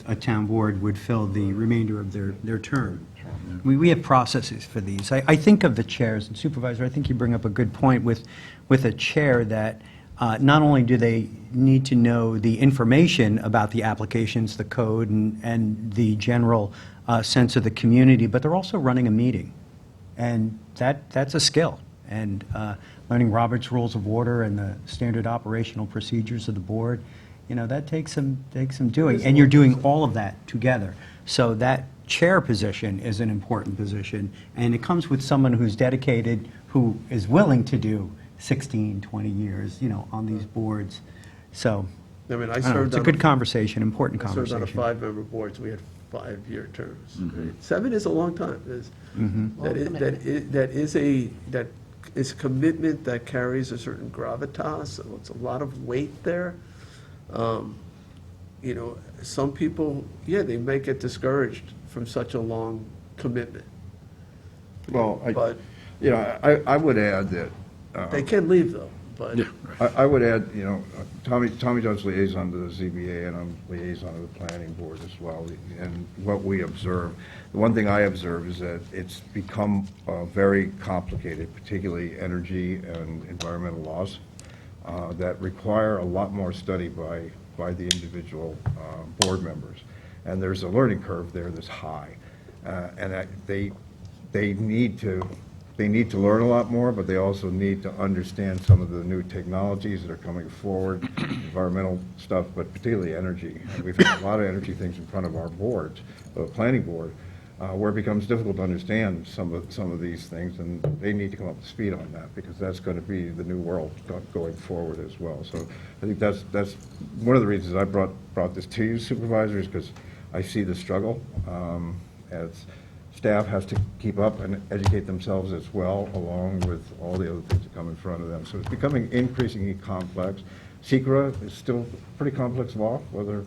a town board would fill the remainder of their term. We have processes for these. I think of the chairs, and Supervisor, I think you bring up a good point with a chair that not only do they need to know the information about the applications, the code, and the general sense of the community, but they're also running a meeting. And that's a skill. And learning Robert's Rules of Order and the standard operational procedures of the board, that takes some doing. And you're doing all of that together. So that chair position is an important position, and it comes with someone who's dedicated, who is willing to do 16, 20 years, on these boards. So, I mean, I don't know, served it's a on good conversation, important I served on a conversation. 5-member board, so we had 5-year terms. Right? 7 is a long time. That is a commitment that carries a certain gravitas, so it's a lot of weight there. Some people, they may get discouraged from such a long commitment. Well, But I would add that, they can leave, though, but. Yeah, right. I would add, Tommy John's liaison to the ZBA, and I'm liaison to the planning board as well. And what we observe, the one thing I observe is that it's become very complicated, particularly energy and environmental laws, that require a lot more study by the individual board members. And there's a learning curve there that's high. And they need to learn a lot more, but they also need to understand some of the new technologies that are coming forward, environmental stuff, but particularly energy. And we've had a lot of energy things in front of our boards, the planning board, where it becomes difficult to understand some of these things, and they need to come up to speed on that, because that's going to be the new world going forward as well. So I think that's one of the reasons I brought this to you, supervisors, because I see the struggle as staff has to keep up and educate themselves as well, along with all the other things that come in front of them. So it's becoming increasingly complex. SECRA is still a pretty complex law, whether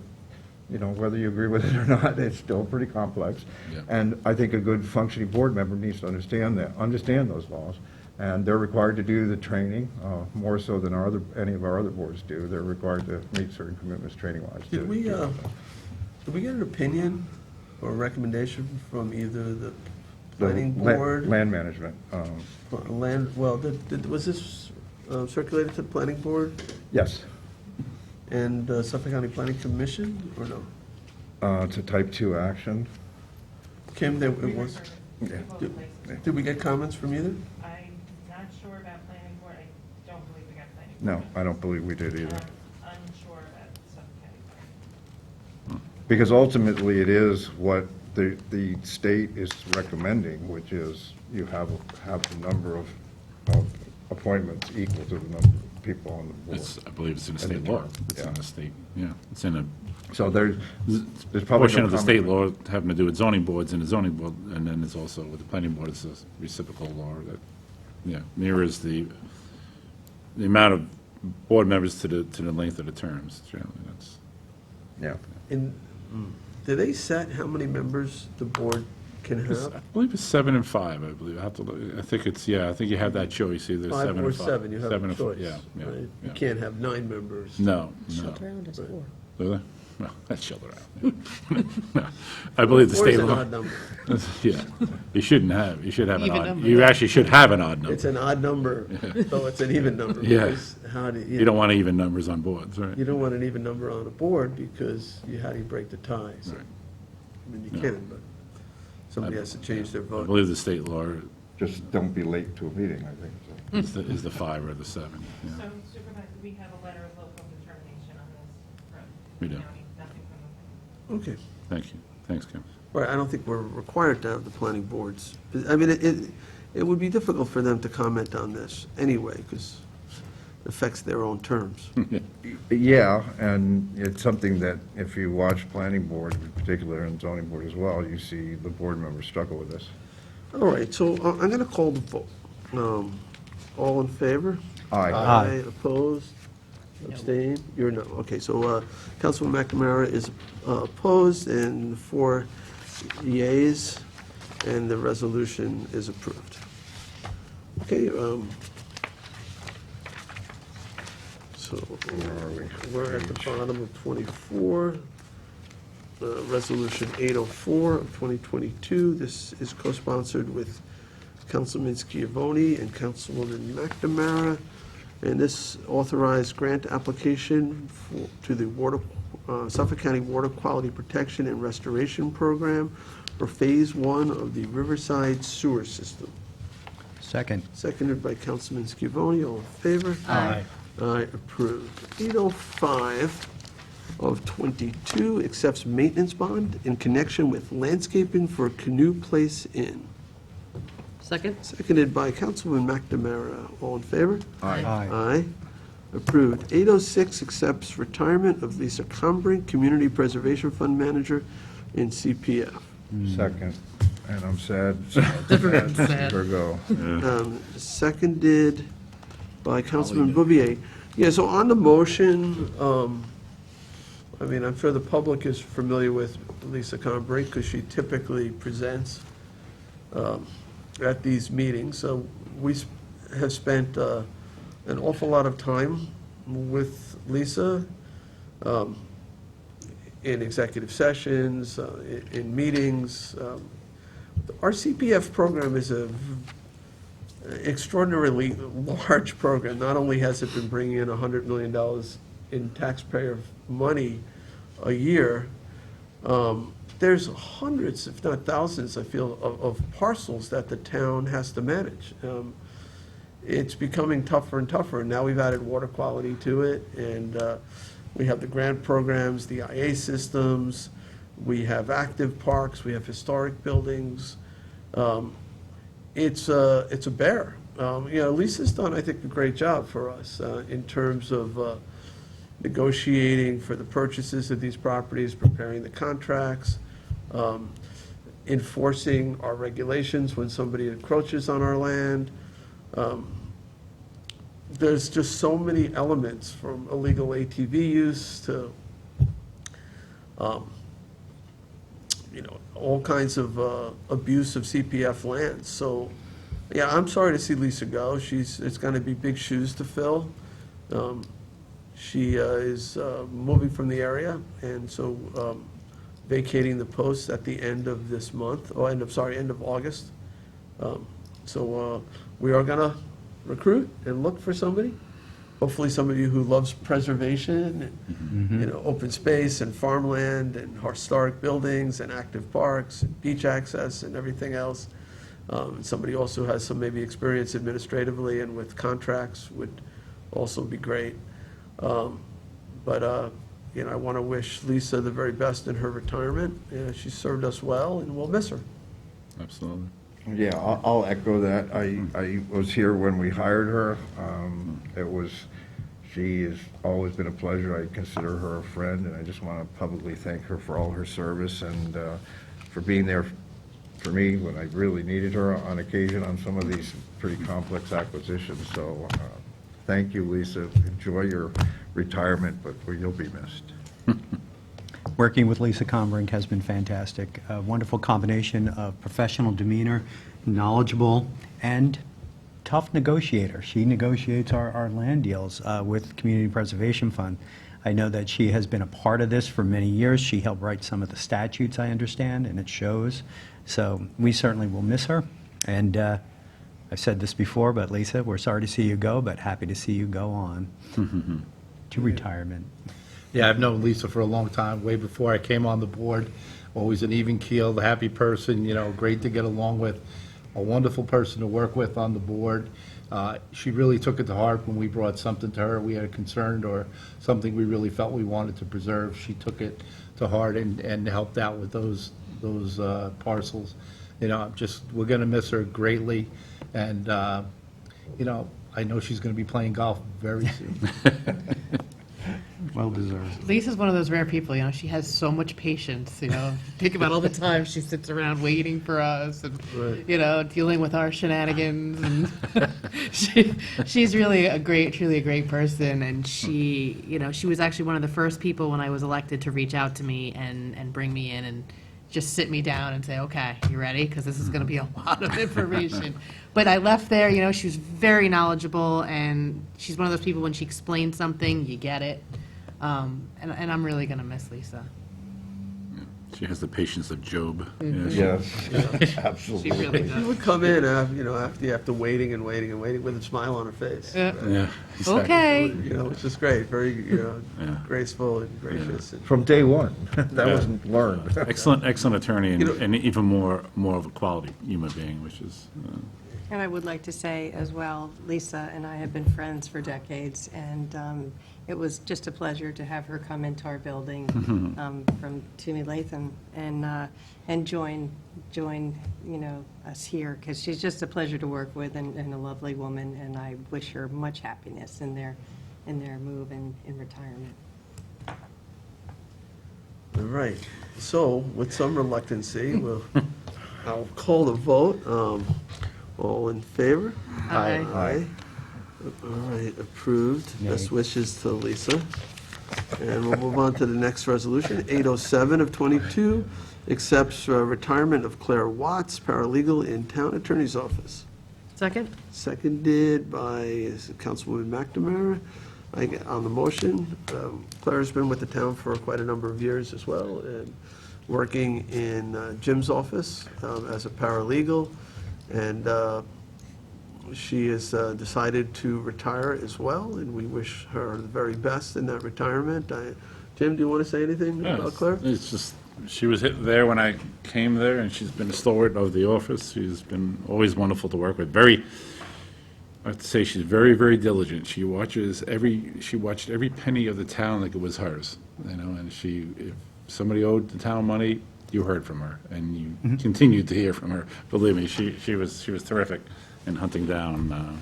you agree with it or not, it's still pretty complex. Yeah. And I think a good functioning board member needs to understand those laws. And they're required to do the training, more so than any of our other boards do. They're required to meet certain commitments training-wise. Did we get an opinion or a recommendation from either the planning board? Land management. Was this circulated to the planning board Yes. and Suffolk County Planning Commission, or no? It's a type 2 action. Kim, it was? Yeah. Did we get comments from either? I'm not sure about planning board, I don't believe we got planning board. No, I don't believe we did either. Because ultimately, it is what the state is recommending, which is you have the number of appointments equal to the number of people on the board. I believe it's in a And state the law. term, It's yeah. in a state, yeah, it's in a So there's probably portion no of the state law conflict. having to do with zoning boards and the zoning board, and then there's also with the planning board, it's a reciprocal law that, yeah, mirrors the amount of board members to the length of the terms, generally, that's. Yeah. And do they set how many members the board can I have? believe it's 7 and 5, I believe. I have to look, I think it's, yeah, I think you have that choice, either 7 5 and or 5. 7, you have 7 a and choice. Yeah, yeah, right? You yeah. can't have 9 members. No, no. Shelter Island has 4. Do they? No, that's Shelter Island. No. I believe the Or is state it an law. odd number? Yeah, you shouldn't have, you should have an Even odd, number. you actually should have an odd It's number. an odd number, so it's an even number. Yeah. Because how do You don't want even numbers on boards, right? You don't want an even number on a board because how do you break the ties? Right. I mean, you can, but somebody has to change their I vote. believe the state law Just don't be late to a meeting, I think. So. is the 5 or the 7, yeah. So Supervisor, we have a letter of local determination on this from We the do. county, nothing from the. Okay. Thank you. Thanks, Kim. Right, I don't think we're required to have the planning boards. I mean, it would be difficult for them to comment on this anyway, because it affects their own terms. Yeah, and it's something that if you watch planning board in particular and zoning board as well, you see the board members struggle with this. All right, so I'm going to call the vote. All in favor? Aye. Aye. Opposed? Abstain? You're no. Okay, so Councilman McNamara is opposed, and 4 yeas, and the resolution is approved. Okay, so we're at the bottom of 24. Resolution 804 of 2022. This is co-sponsored with Councilman Schiavone and Councilwoman McNamara. And this authorized grant application to the Suffolk County Water Quality Protection and Restoration Program for Phase 1 of the Riverside Sewer System. Second. Seconded by Councilman Schiavone. All in favor? Aye. Aye, approved. 805 of 22 accepts maintenance bond in connection with landscaping for Canoe Place Inn. Second? Seconded by Councilman McNamara. All in favor? Aye. Aye. Approved. 806 accepts retirement of Lisa Combrink, Community Preservation Fund Manager in CPF. Second, and I'm sad, sad to see her go. Seconded by Councilman Bouvier. Yeah, so on the motion, I mean, I'm sure the public is familiar with Lisa Combrink because she typically presents at these meetings. So we have spent an awful lot of time with Lisa in executive sessions, in meetings. Our CPF program is a extraordinarily large program. Not only has it been bringing in $100 million in taxpayer money a year, there's hundreds, if not thousands, I feel, of parcels that the town has to manage. It's becoming tougher and tougher. Now we've added water quality to it, and we have the grant programs, the IA systems, we have active parks, we have historic buildings. It's a bear. Lisa's done, I think, a great job for us in terms of negotiating for the purchases of these properties, preparing the contracts, enforcing our regulations when somebody encroaches on our land. There's just so many elements, from illegal ATV use to, all kinds of abuse of CPF lands. So, yeah, I'm sorry to see Lisa go. It's going to be big shoes to fill. She is moving from the area, and so vacating the post at the end of this month, end of August. So we are going to recruit and look for somebody. Hopefully somebody who loves preservation and, open space and farmland and historic buildings and active parks and beach access and everything else. Somebody also has some maybe experience administratively and with contracts would also be great. But I want to wish Lisa the very best in her retirement. She served us well, and we'll miss her. Absolutely. Yeah, I'll echo that. I was here when we hired her. She has always been a pleasure. I consider her a friend, and I just want to publicly thank her for all her service and for being there for me when I really needed her on occasion on some of these pretty complex acquisitions. So thank you, Lisa. Enjoy your retirement, but you'll be missed. Working with Lisa Combrink has been fantastic. A wonderful combination of professional demeanor, knowledgeable, and tough negotiator. She negotiates our land deals with Community Preservation Fund. I know that she has been a part of this for many years. She helped write some of the statutes, I understand, and it shows. So we certainly will miss her. And I've said this before, but Lisa, we're sorry to see you go, but happy to see you go on to retirement. Yeah, I've known Lisa for a long time, way before I came on the board. Always an even-keeled, happy person, great to get along with, a wonderful person to work with on the board. She really took it to heart when we brought something to her we had a concern or something we really felt we wanted to preserve. She took it to heart and helped out with those parcels. We're going to miss her greatly, and I know she's going to be playing golf very soon. Well deserved. Lisa's one of those rare people, she has so much patience, Think about all the time she sits around waiting for us and, dealing with our shenanigans. And she's really truly a great person. And she was actually one of the first people when I was elected to reach out to me and bring me in and just sit me down and say, okay, you ready? Because this is going to be a lot of information. But I left there, she was very knowledgeable, and she's one of those people, when she explains something, you get it. And I'm really going to miss Lisa. She has the patience of Job. Yes, She absolutely. really She does. would come in, after waiting and waiting and waiting with a smile on her face. Yeah. exactly. Okay. Which is great, very, Yeah. graceful and gracious. And From day one. That Yeah. wasn't learned. Excellent attorney and, You know- and even more of a quality human being, which is, And I would like to say as well, Lisa and I have been friends for decades, and it was just a pleasure to have her come into our building from Toomey Latham and join us here, because she's just a pleasure to work with and a lovely woman, and I wish her much happiness in their move and in retirement. All right, so with some reluctancy, I'll call the vote. All in favor? Aye. Aye. All right, approved. Best wishes to Lisa. And we'll move on to the next resolution. 807 of 22 accepts retirement of Claire Watts, paralegal in Town Attorney's Office. Second? Seconded by Councilwoman McNamara. On the motion, Claire's been with the town for quite a number of years as well, and working in Jim's office as a paralegal, and she has decided to retire as well, and we wish her the very best in that retirement. Jim, do you want to say anything about Claire? it's just, she was there when I came there, and she's been a stalwart of the office. She's been always wonderful to work with. I have to say, she's very, very diligent. She watched every penny of the town like it was hers, and if somebody owed the town money, you heard from her, and you continued to hear from her. Believe me, she was terrific in hunting down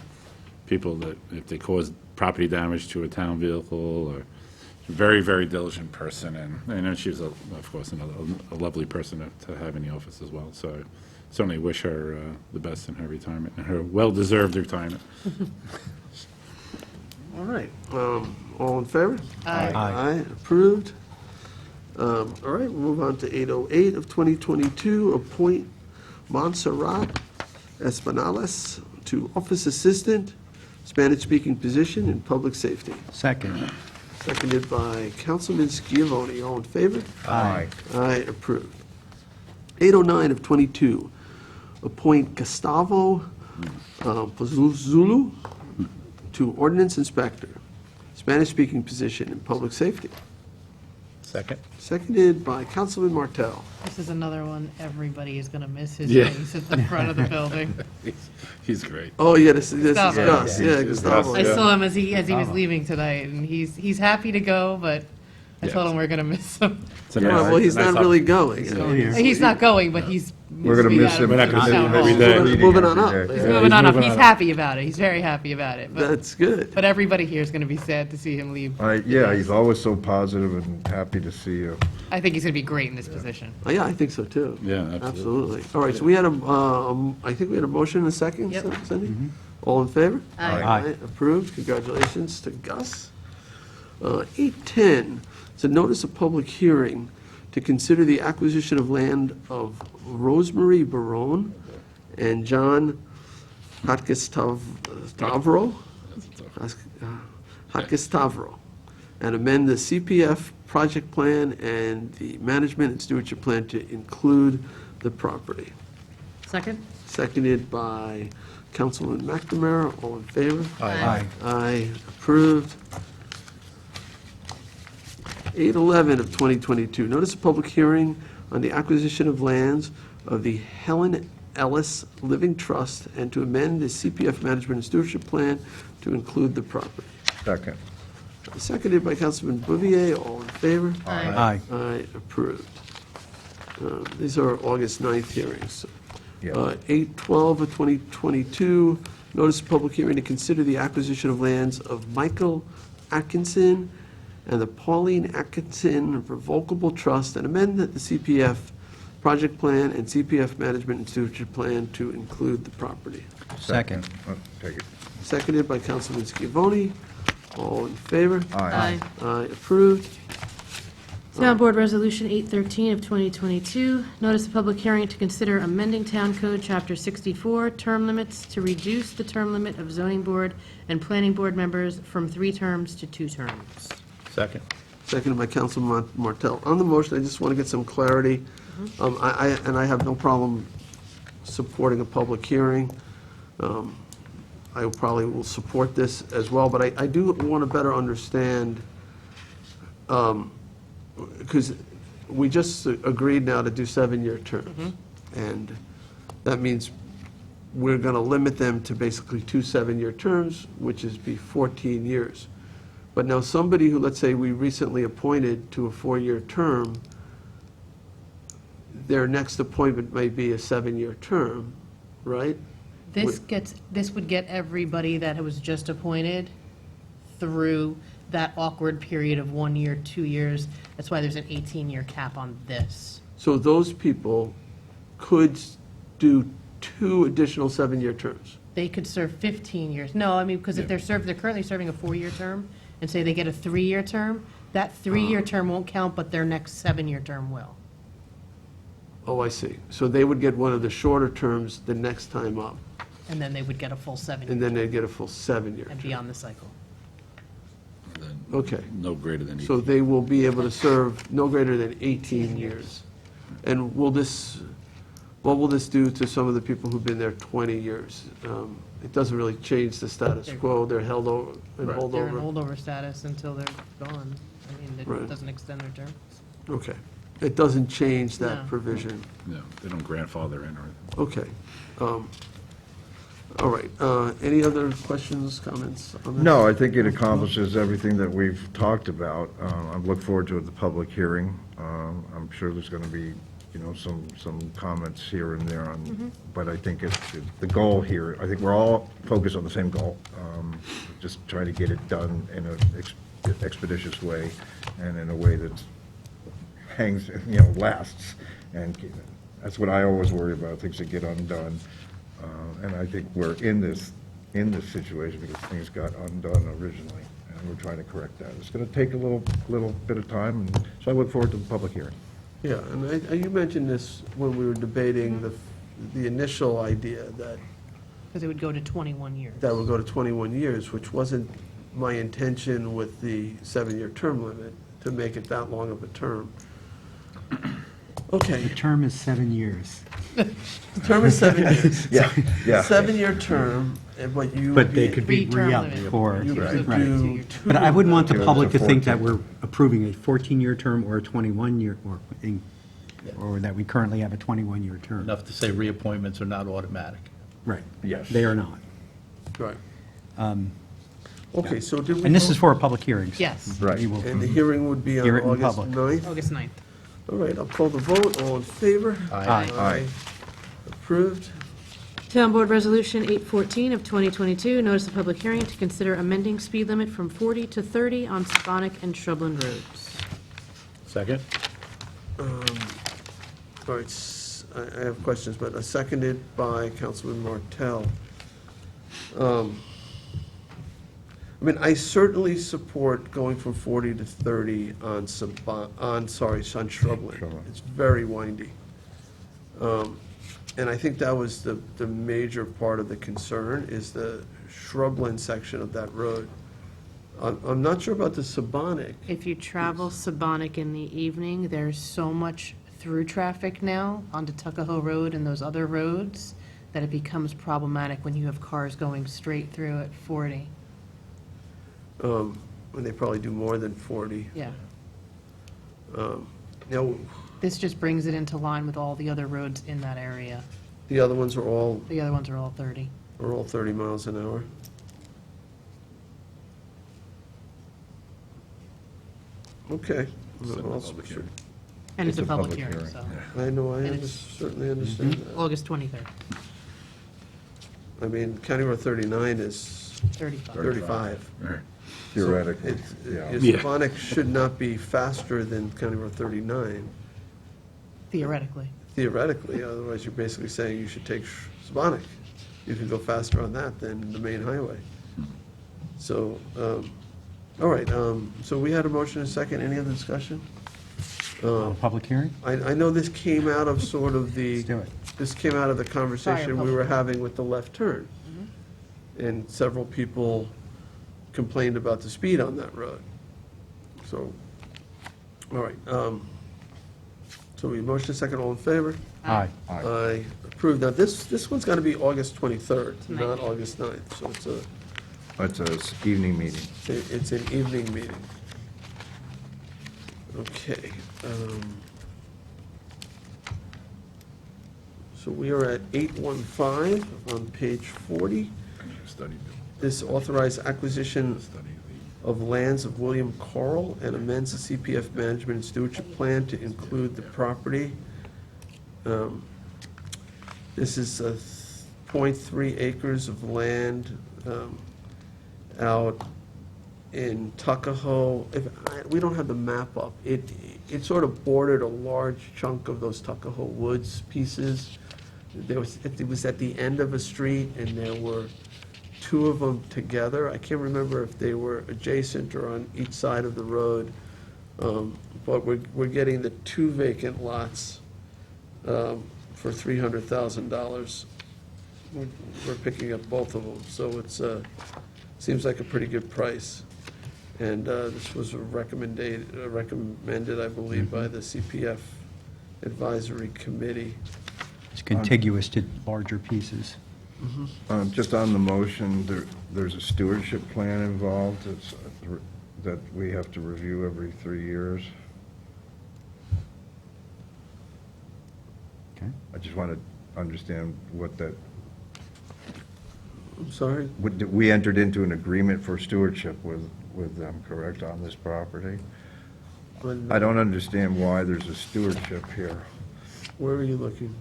people that, if they caused property damage to a town vehicle, or very, very diligent person, and she was, of course, a lovely person to have in the office as well. So I certainly wish her the best in her retirement, and her well-deserved retirement. All right, all in favor? Aye. Aye, approved. All right, we'll move on to 808 of 2022, appoint Montserrat Espinales to office assistant, Spanish-speaking position in public safety. Second. Seconded by Councilman Schiavone. All in favor? Aye. Aye, approved. 809 of 22, appoint Gustavo Pazuzu to ordinance inspector, Spanish-speaking position in public safety. Second. Seconded by Councilman Martell. This is another one, everybody is going to miss his Yeah. face at the front of the building. He's great. Oh, yeah, this is Gustavo. Gus. Yeah, Gustavo. I saw him as he was leaving tonight, and he's happy to go, but I told him we're going to miss him. It's a Yeah, nice- Well, he's nice not really going. He's not going, but he's. We're going to miss him. We're not gonna Maybe see him every he's day. meeting Moving on every up. day. He's Yeah, moving on up. moving He's on up. happy about it. He's very happy about it. That's good. But everybody here is going to be sad to see him leave. Yeah, he's always so positive and happy to see you. I think he's going to be great in this position. Oh, yeah, I think so, too. Yeah, absolutely. Absolutely. All right, so we had I think we had a motion and a second, Yep. Cindy? All in favor? Aye. Approved. Congratulations to Gus. 8:10, it's a notice of public hearing to consider the acquisition of land of Rosemary Barone and John Hatkestavro, and amend the CPF project plan and the management and stewardship plan to include the property. Second? Seconded by Councilman McNamara. All in favor? Aye. Aye, approved. 8/11 of 2022, notice of public hearing on the acquisition of lands of the Helen Ellis Living Trust and to amend the CPF management and stewardship plan to include the property. Second. Seconded by Councilman Bouvier. All in favor? Aye. Aye, approved. These are August 9th hearings. Yeah. 8/12 of 2022, notice of public hearing to consider the acquisition of lands of Michael Atkinson and the Pauline Atkinson Revocable Trust and amend the CPF project plan and CPF management and stewardship plan to include the property. Second. Oh, take it. Seconded by Councilman Scavone. All in favor? Aye. Aye, approved. Town Board Resolution 813 of 2022, notice of public hearing to consider amending Town Code Chapter 64, term limits to reduce the term limit of zoning board and planning board members from 3 terms to 2 terms. Second. Seconded by Councilman Martell. On the motion, I just want to get some clarity. I have no problem supporting a public hearing. I probably will support this as well, but I do want to better understand, because we just agreed now to do 7-year terms. And that means we're going to limit them to basically 2 7-year terms, which is be 14 years. But now somebody who, let's say, we recently appointed to a 4-year term, their next appointment may be a 7-year term, right? This would get everybody that was just appointed through that awkward period of 1 year, 2 years. That's why there's an 18-year cap on this. So those people could do 2 additional 7-year terms. They could serve 15 years. No, I mean, because if they're currently serving a 4-year term, and say they get a 3-year term, that 3-year term won't count, but their next 7-year term will. Oh, I see. So they would get one of the shorter terms the next time up, And then they would get a full 7 and year then they'd get a full 7-year and term. be on the cycle. Okay. No greater than 18. So they will be able to serve no greater than 18 years. And what will this do to some of the people who've been there 20 years? It doesn't really change the status quo. They're held over and Right. hold They're in over. holdover status until they're gone. I mean, Right. it doesn't extend their term. Okay. It doesn't change that No. provision. No, they don't grandfather in or anything. Okay. All right. Any other questions, comments on this? No, I think it accomplishes everything that we've talked about. I look forward to the public hearing. I'm sure there's going to be, some comments here and there on, but I think the goal here, I think we're all focused on the same goal, just trying to get it done in an expeditious way and in a way that hangs, lasts. And that's what I always worry about, things that get undone. And I think we're in this situation because things got undone originally, and we're trying to correct that. It's going to take a little bit of time, and so I look forward to the public hearing. Yeah, and you mentioned this when we were debating the initial idea that Because it would go to 21 years. that would go to 21 years, which wasn't my intention with the 7-year term limit, to make it that long of a term. Okay, The term is 7 years. term is 7 years. Yeah. 7-year term, but you. But they could be Three-term re-upped limit. for, You could right. do But I wouldn't want the Give us public a to think that 14. we're approving a 14-year term or a 21-year, or that we currently have a 21-year term. Enough to say reappointments are not automatic. Right. Yes. They are not. Right. Okay, so did we... And this is vote? for a public hearing. Yes, Right. We will And the hearing would be on Hear it in August public. 9th? August 9th. All right, I'll call the vote. All in favor? Aye. Aye. Approved. Town Board Resolution 814 of 2022, notice of public hearing to consider amending speed limit from 40 to 30 on Sabonic and Shrubland Roads. Second? All right, I have questions, but seconded by Councilman Martell. I mean, I certainly support going from 40 to 30 on on Shrubland. Shrubland. It's very windy. And I think that was the major part of the concern, is the Shrubland section of that road. I'm not sure about the Sabonic. If you travel Sabonic in the evening, there's so much through traffic now onto Tuckahoe Road and those other roads that it becomes problematic when you have cars going straight through at 40. And they probably do more than 40. Yeah. Now, This just brings it into line with all the other roads in that area. the other ones are all The other ones are all 30. 30 miles an hour. Okay. Well, Public hearing. And it's a It's a public public hearing, hearing, so. I know, I And it's- certainly understand that. August 23rd, I mean, County Road 39 is 35. 35. Right. Theoretically, It's- yeah. Your Sabonic should not be faster than County Road 39, Theoretically. theoretically, otherwise you're basically saying you should take Sabonic. You can go faster on that than the main highway. So, all right, so we had a motion and a second, any other discussion? Public hearing? I know this came out of sort of the... Let's do it. This came out of the conversation we public were having with the left turn. And several people complained about the speed on that road. So, all right. So we motion second, all in favor? Aye. Aye. Approved. Now, this one's got to be August 23rd, It's not 19th. August 9th. So It's a evening meeting. it's an evening meeting. Okay. So we are at 815 on page 40. Study, This authorized acquisition study of lands of William Carl and amends the CPF management and stewardship plan to include the property. This is 0.3 acres of land out in Tuckahoe. We don't have the map up. It sort of bordered a large chunk of those Tuckahoe Woods pieces. It was at the end of a street, and there were two of them together. I can't remember if they were adjacent or on each side of the road. But we're getting the two vacant lots for $300,000. We're picking up both of them, so it's, seems like a pretty good price. And this was recommended, I believe, by the CPF Advisory Committee. It's contiguous to larger pieces. Just on the motion, there's a stewardship plan involved that we have to review every 3 years. Okay. I just want to understand what that, I'm sorry? we entered into an agreement for stewardship with them, correct, on this property? I don't understand why there's a stewardship here. Where are you looking?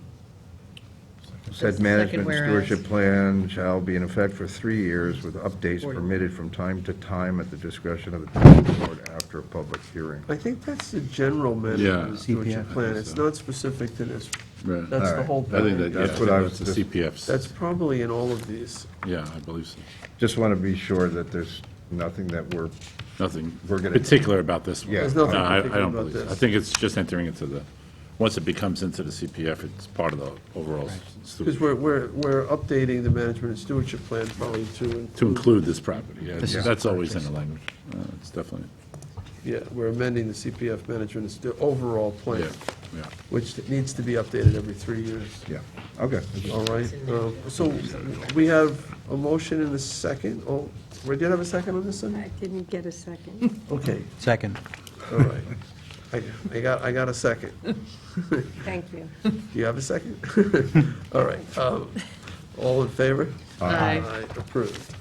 Said Second management and whereas. stewardship plan shall be in effect for 3 years with updates permitted from time to time at the discretion of the town board after a public hearing. I think that's the general Yeah. management and stewardship CPF. plan. It's not specific to this. Right. That's All the right. whole I think that, thing. yeah, That's what I that's was the just- CPF's. That's probably in all of these. Yeah, I believe so. Just want to be sure that there's nothing that we're, Nothing We're gonna- particular about this one. Yeah. There's nothing No, I particular don't about believe so. this. I think it's just entering into the, once it becomes into the CPF, it's part of the overall Because we're updating the management and stewardship plan probably to include this property. Yeah, This is that's always in purchase. the language. It's definitely, Yeah, we're amending the CPF management and overall plan, yeah, yeah. which needs to be updated every 3 years. yeah, okay. All right, so we have a motion and a second. Oh, we did have a second on this one? I didn't get a second. Okay, Second. all right. I got a second. Thank you. Do you have a second? All right, all in favor? Aye. Approved.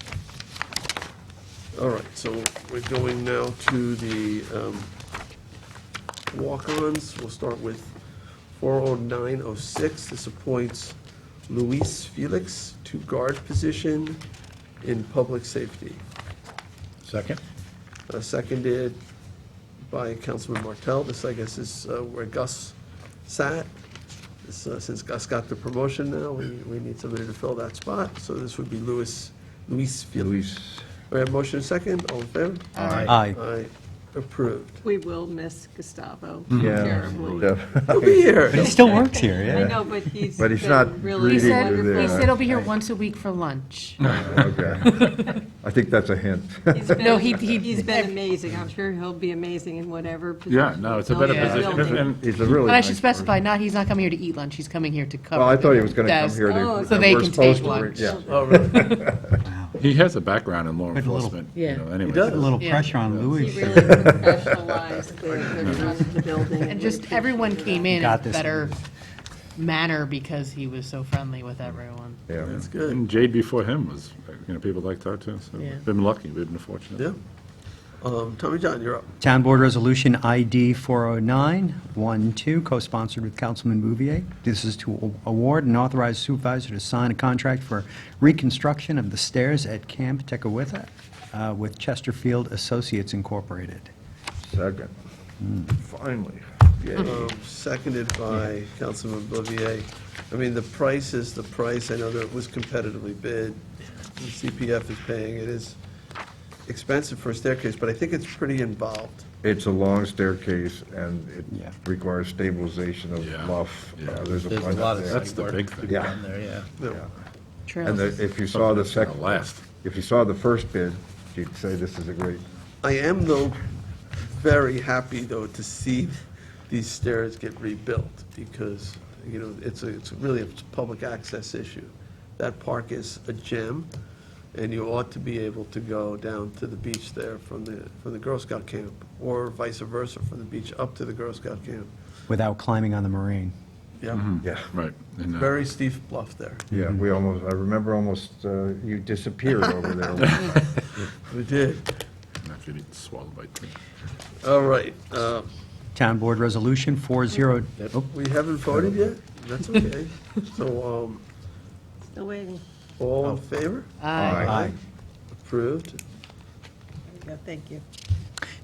All right, so we're going now to the walk-ons. We'll start with 40906. This appoints Luis Felix to guard position in public safety. Second? Seconded by Councilman Martell. This, I guess, is where Gus sat. This, since Gus got the promotion now, we need somebody to fill that spot. So this would be Luis Felix. Luis, We have motion and second. All in favor? Aye. Aye. Approved. We will miss Gustavo yeah. terribly. He'll be here. But he still works here, I yeah. know, but he's But he's been not really He breathing said, through wonderful. he there. said he'll be here once a week for lunch. Okay. I think that's a hint. He's been- No, he- He's been amazing. I'm sure he'll be amazing in whatever position. Yeah, no, it's a better he's position. building. And He's a really But I nice should specify, he's not coming here to eat lunch, he's coming here to cover. Well, I thought he the was going to come desk. here Oh, to. so they we're can supposed take to lunch. Yeah. Oh, really? he has a background in law Put a little- enforcement, Yeah. you know, anyway. He does. A little Yeah. pressure on He Louis. really professionalized the run of the building. And just everyone came in Got in a this. better manner because he was so friendly with everyone. Yeah. That's good. And Jade before him was, you know, people liked her too, so Yeah. we've been lucky, we've been fortunate. Yeah. Tommy John, you're up. Town Board Resolution ID 40912, co-sponsored with Councilman Bouvier. This is to award and authorize supervisor to sign a contract for reconstruction of the stairs at Camp Tecawitha with Chesterfield Associates Incorporated. Second. Finally. Seconded by Councilman Bouvier. I mean, the price is the price. I know that it was competitively bid. The CPF is paying. It is expensive for a staircase, but I think it's pretty involved. It's a long staircase, and it Yeah. requires stabilization of Yeah. luff. Yeah. There's There's a bunch lot of there. That's site the work big to thing. be Yeah. done there, yeah. Yeah. And if you saw the Something that's second, gonna last. if you saw the first bid, you'd say this is a great, I am, though, very happy, though, to see these stairs get rebuilt, because, you know, it's really a public access issue. That park is a gem, and you ought to be able to go down to the beach there from the Girl Scout camp, or vice versa, from the beach up to the Girl Scout camp. Without climbing on the marine. Yeah, yeah. Right. And, very steep bluff there. Yeah, I remember almost, you disappeared over there. We did. After you swallowed by two. All right, Town Board Resolution 40, oh, we haven't voted yet? That's okay. So, Still waiting. all in favor? Aye. Approved. There you go. Thank you.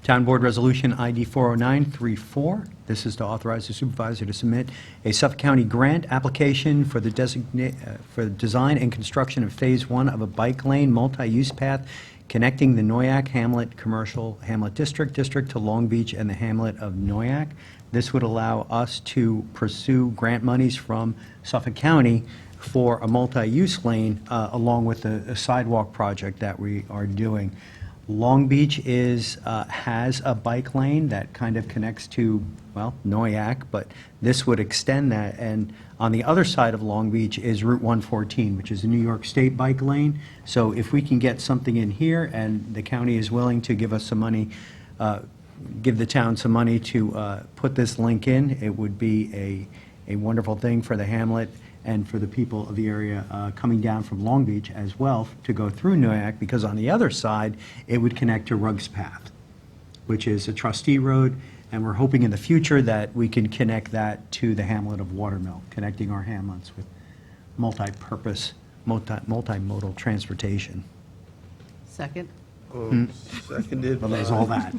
Town Board Resolution ID 40934. This is to authorize the supervisor to submit a Suffolk County grant application for the for the design and construction of Phase 1 of a bike lane multi-use path connecting the Noyak Hamlet Commercial Hamlet District to Long Beach and the hamlet of Noyak. This would allow us to pursue grant monies from Suffolk County for a multi-use lane along with a sidewalk project that we are doing. Long Beach has a bike lane that kind of connects to, well, Noyak, but this would extend that. And on the other side of Long Beach is Route 114, which is a New York State bike lane. So if we can get something in here, and the county is willing to give us some money, give the town some money to put this link in, it would be a wonderful thing for the hamlet and for the people of the area coming down from Long Beach as well to go through Noyak, because on the other side, it would connect to Ruggs Path, which is a trustee road, and we're hoping in the future that we can connect that to the hamlet of Watermill, connecting our hamlets with multi-purpose, multimodal transportation. Second? Seconded Well, there's by- all that.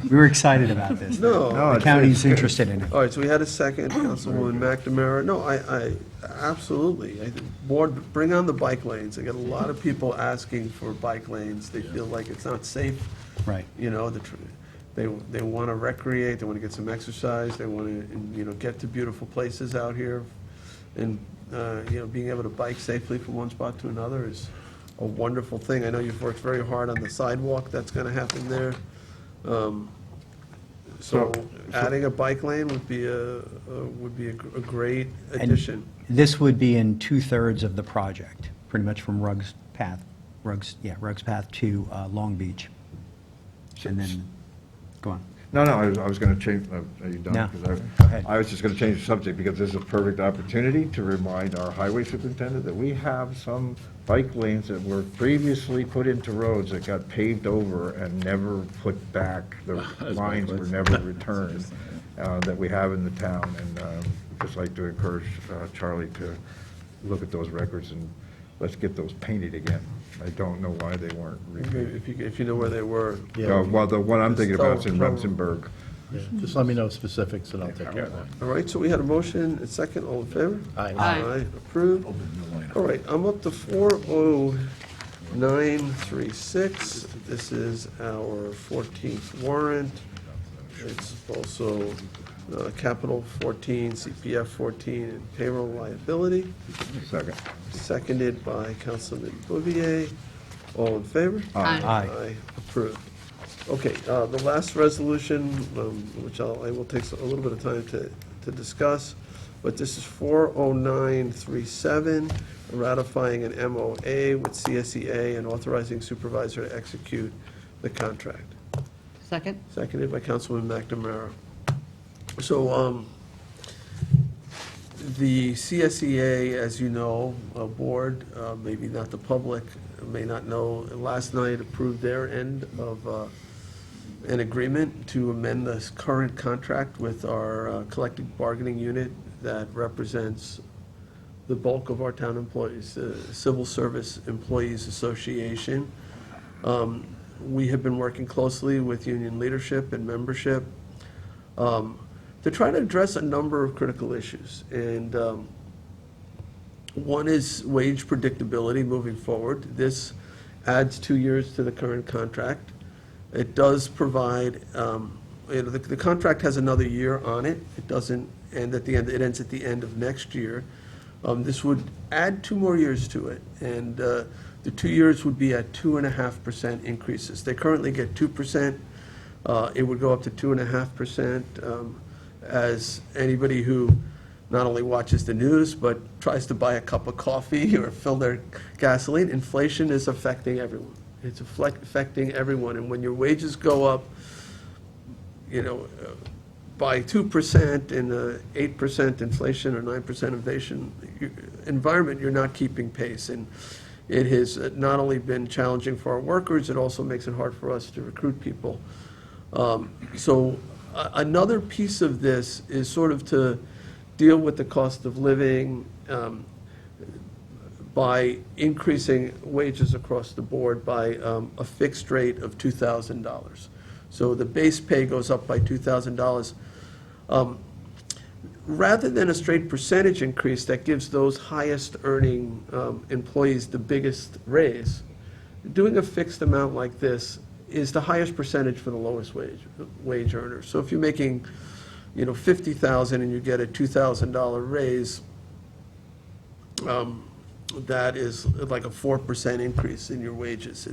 We were excited about this. No. The county's interested in it. All right, so we had a second, Councilwoman McNamara. No, I absolutely. I think, board, bring on the bike lanes. I got a lot of people asking for bike lanes. They feel like it's not safe. Right. You know, they want to recreate, they want to get some exercise, they want to, you know, get to beautiful places out here. And, you know, being able to bike safely from one spot to another is a wonderful thing. I know you've worked very hard on the sidewalk that's going to happen there. So adding a bike lane would be a great addition. This would be in 2/3 of the project, pretty much from Ruggs Path to Long Beach. And then, go on. No, I was going to change, are you done? No. 'Cause Go ahead. I was just going to change the subject because this is a perfect opportunity to remind our highway superintendent that we have some bike lanes that were previously put into roads that got paved over and never put back. The lines were never returned, that we have in the town. And just like to encourage Charlie to look at those records and let's get those painted again. I don't know why they weren't repainted. If you know where they were. Well, the one I'm thinking about is in Tell- Remsenburg. Yeah, just let me know specifics and I'll take care of that. All right, so we had a motion, a second, all in favor? Aye. Aye. Approved. All right, I'm up to 40936. This is our 14th warrant. It's also Capital 14, CPF 14, and payroll liability. Second. Seconded by Councilman Bouvier. All in favor? Aye. Aye. Approved. Okay, the last resolution, which I will take a little bit of time to discuss, but this is 40937, ratifying an MOA with CSEA and authorizing supervisor to execute the contract. Second? Seconded by Councilman McNamara. So, the CSEA, as you know, board, maybe not the public, may not know, last night approved their end of an agreement to amend the current contract with our collective bargaining unit that represents the bulk of our town employees, the Civil Service Employees Association. We have been working closely with union leadership and membership to try to address a number of critical issues. And one is wage predictability moving forward. This adds 2 years to the current contract. It does provide, the contract has another year on it. It doesn't end at the end, it ends at the end of next year. This would add 2 more years to it, and the 2 years would be at 2.5% increases. They currently get 2%. It would go up to 2.5%. As anybody who not only watches the news, but tries to buy a cup of coffee or fill their gasoline, inflation is affecting everyone. It's affecting everyone, and when your wages go up, by 2% in an 8% inflation or 9% inflation environment, you're not keeping pace. And it has not only been challenging for our workers, it also makes it hard for us to recruit people. So another piece of this is sort of to deal with the cost of living by increasing wages across the board by a fixed rate of $2,000. So the base pay goes up by $2,000. Rather than a straight percentage increase that gives those highest earning employees the biggest raise, doing a fixed amount like this is the highest percentage for the lowest wage earners. So if you're making, $50,000 and you get a $2,000 raise, that is like a 4% increase in your wages.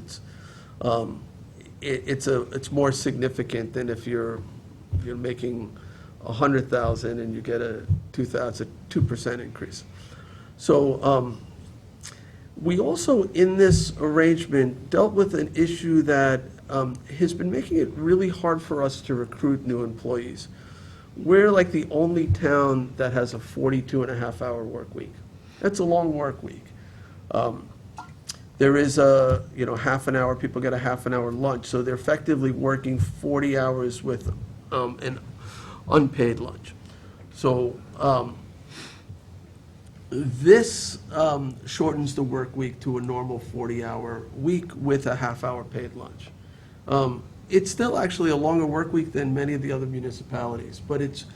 It's more significant than if you're making $100,000 and you get a 2% increase. So we also, in this arrangement, dealt with an issue that has been making it really hard for us to recruit new employees. We're like the only town that has a 42.5-hour work week. That's a long work week. There is a, half an hour, people get a half an hour lunch, so they're effectively working 40 hours with an unpaid lunch. So this shortens the work week to a normal 40-hour week with a half-hour paid lunch. It's still actually a longer work week than many of the other municipalities, but it's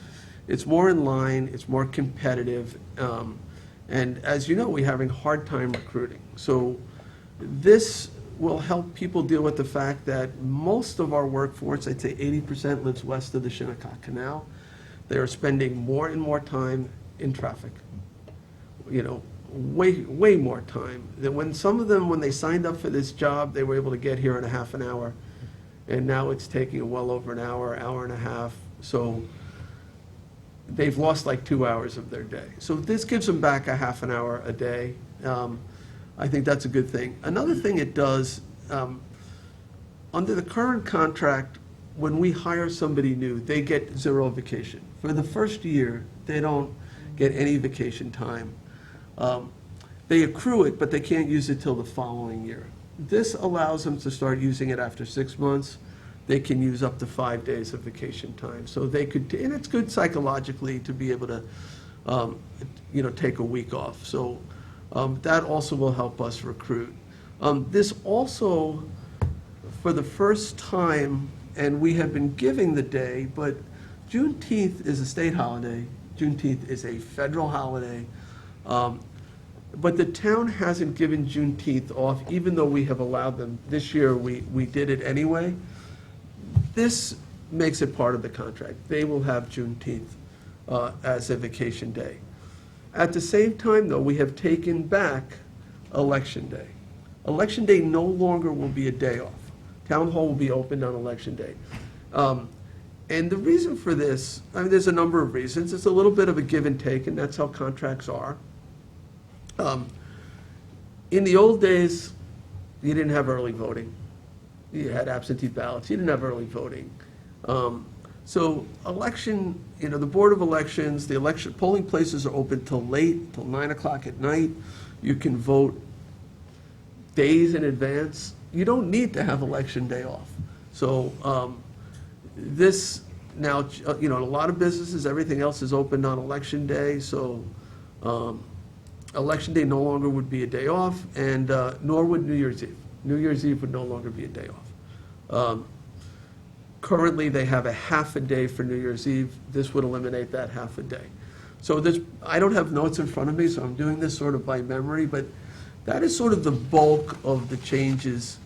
more in line, it's more competitive, and as you know, we're having a hard time recruiting. So this will help people deal with the fact that most of our workforce, I'd say 80%, lives west of the Shinnecock Canal. They are spending more and more time in traffic. Way more time. When some of them, when they signed up for this job, they were able to get here in a half an hour, and now it's taking well over an hour and a half. So they've lost like 2 hours of their day. So this gives them back a half an hour a day. I think that's a good thing. Another thing it does, under the current contract, when we hire somebody new, they get 0 vacation. For the first year, they don't get any vacation time. They accrue it, but they can't use it till the following year. This allows them to start using it after 6 months. They can use up to 5 days of vacation time. So they could, and it's good psychologically to be able to, take a week off. So that also will help us recruit. This also, for the first time, and we have been giving the day, but Juneteenth is a state holiday. Juneteenth is a federal holiday. But the town hasn't given Juneteenth off, even though we have allowed them. This year, we did it anyway. This makes it part of the contract. They will have Juneteenth as a vacation day. At the same time, though, we have taken back Election Day. Election Day no longer will be a day off. Town Hall will be opened on Election Day. And the reason for this, there's a number of reasons. It's a little bit of a give and take, and that's how contracts are. In the old days, you didn't have early voting. You had absentee ballots. You didn't have early voting. So election, the Board of Elections, the election, polling places are open till late, till 9 o'clock at night. You can vote days in advance. You don't need to have Election Day off. So this now, a lot of businesses, everything else is open on Election Day. So Election Day no longer would be a day off, and nor would New Year's Eve. New Year's Eve would no longer be a day off. Currently, they have a half a day for New Year's Eve. This would eliminate that half a day. So I don't have notes in front of me, so I'm doing this sort of by memory, but that is sort of the bulk of the changes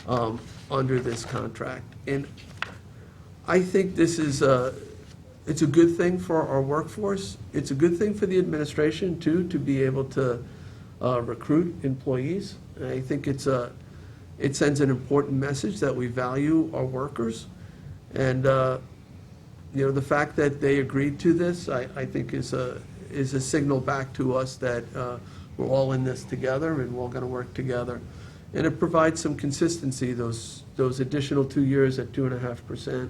under this contract. And I think this is it's a good thing for our workforce. It's a good thing for the administration, too, to be able to recruit employees. And I think it sends an important message that we value our workers. And, the fact that they agreed to this, I think is a signal back to us that we're all in this together and we're all going to work together. And it provides some consistency, those additional 2 years at 2.5%.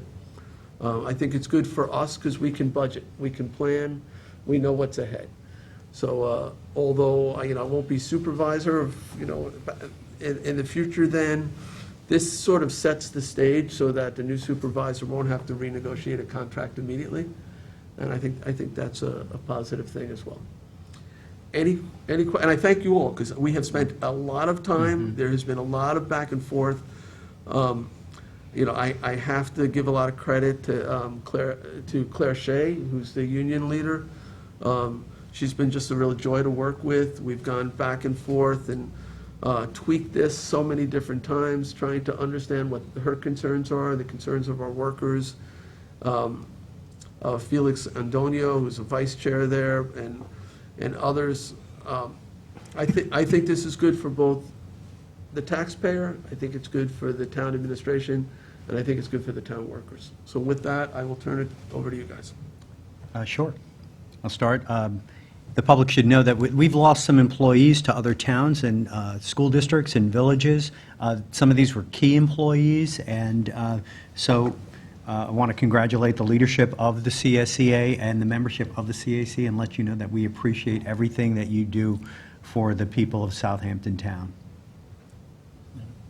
I think it's good for us because we can budget, we can plan, we know what's ahead. So although, I won't be supervisor of, in the future then, this sort of sets the stage so that the new supervisor won't have to renegotiate a contract immediately. And I think that's a positive thing as well. And I thank you all, because we have spent a lot of time, there has been a lot of back and forth. I have to give a lot of credit to Claire Shea, who's the union leader. She's been just a real joy to work with. We've gone back and forth and tweaked this so many different times, trying to understand what her concerns are, the concerns of our workers. Felix Antonio, who's a vice chair there, and others. I think this is good for both the taxpayer, I think it's good for the town administration, and I think it's good for the town workers. So with that, I will turn it over to you guys. Sure. I'll start. The public should know that we've lost some employees to other towns and school districts and villages. Some of these were key employees, and so I want to congratulate the leadership of the CSEA and the membership of the CAC and let you know that we appreciate everything that you do for the people of Southampton Town.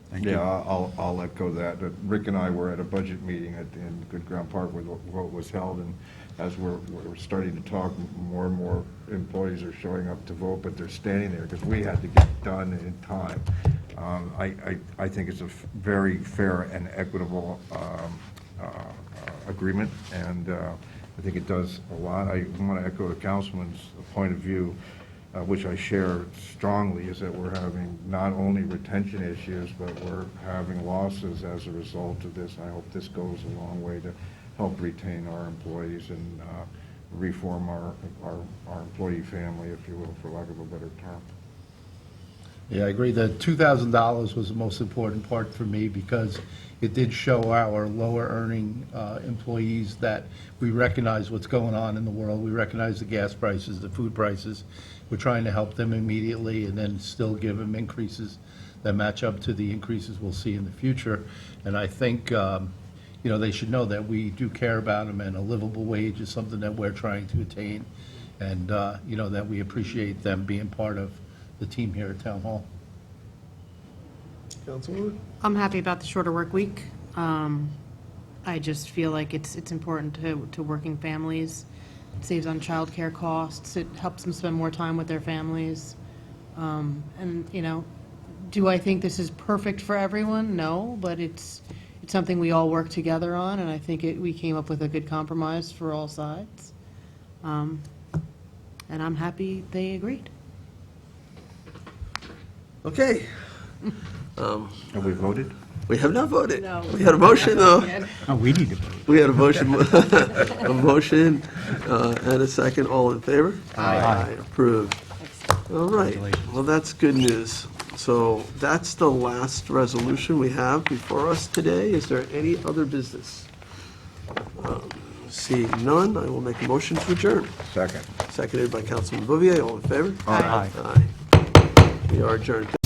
Thank you. Yeah, I'll echo that. Rick and I were at a budget meeting in Good Ground Park where the vote was held, and as we're starting to talk, more and more employees are showing up to vote, but they're standing there because we had to get done in time. I think it's a very fair and equitable agreement, and I think it does a lot. I want to echo the councilman's point of view, which I share strongly, is that we're having not only retention issues, but we're having losses as a result of this. I hope this goes a long way to help retain our employees and reform our employee family, if you will, for lack of a better term. Yeah, I agree. The $2,000 was the most important part for me because it did show our lower earning employees that we recognize what's going on in the world. We recognize the gas prices, the food prices. We're trying to help them immediately and then still give them increases that match up to the increases we'll see in the future. And I think, they should know that we do care about them, and a livable wage is something that we're trying to attain, and, that we appreciate them being part of the team here at Town Hall. Councilwoman? I'm happy about the shorter work week. I just feel like it's important to working families. It saves on childcare costs. It helps them spend more time with their families. And, do I think this is perfect for everyone? No, but it's something we all work together on, and I think we came up with a good compromise for all sides. And I'm happy they agreed. Okay. Have we voted? We have not voted. No. We had a motion, though. Oh, we need to vote. We had a motion, a motion and a second. All in favor? Aye. Approved. All right. Congratulations. Well, that's good news. So that's the last resolution we have before us today. Is there any other business? Seeing none, I will make a motion to adjourn. Second. Seconded by Councilman Bouvier. All in favor? Aye. Aye. We are adjourned.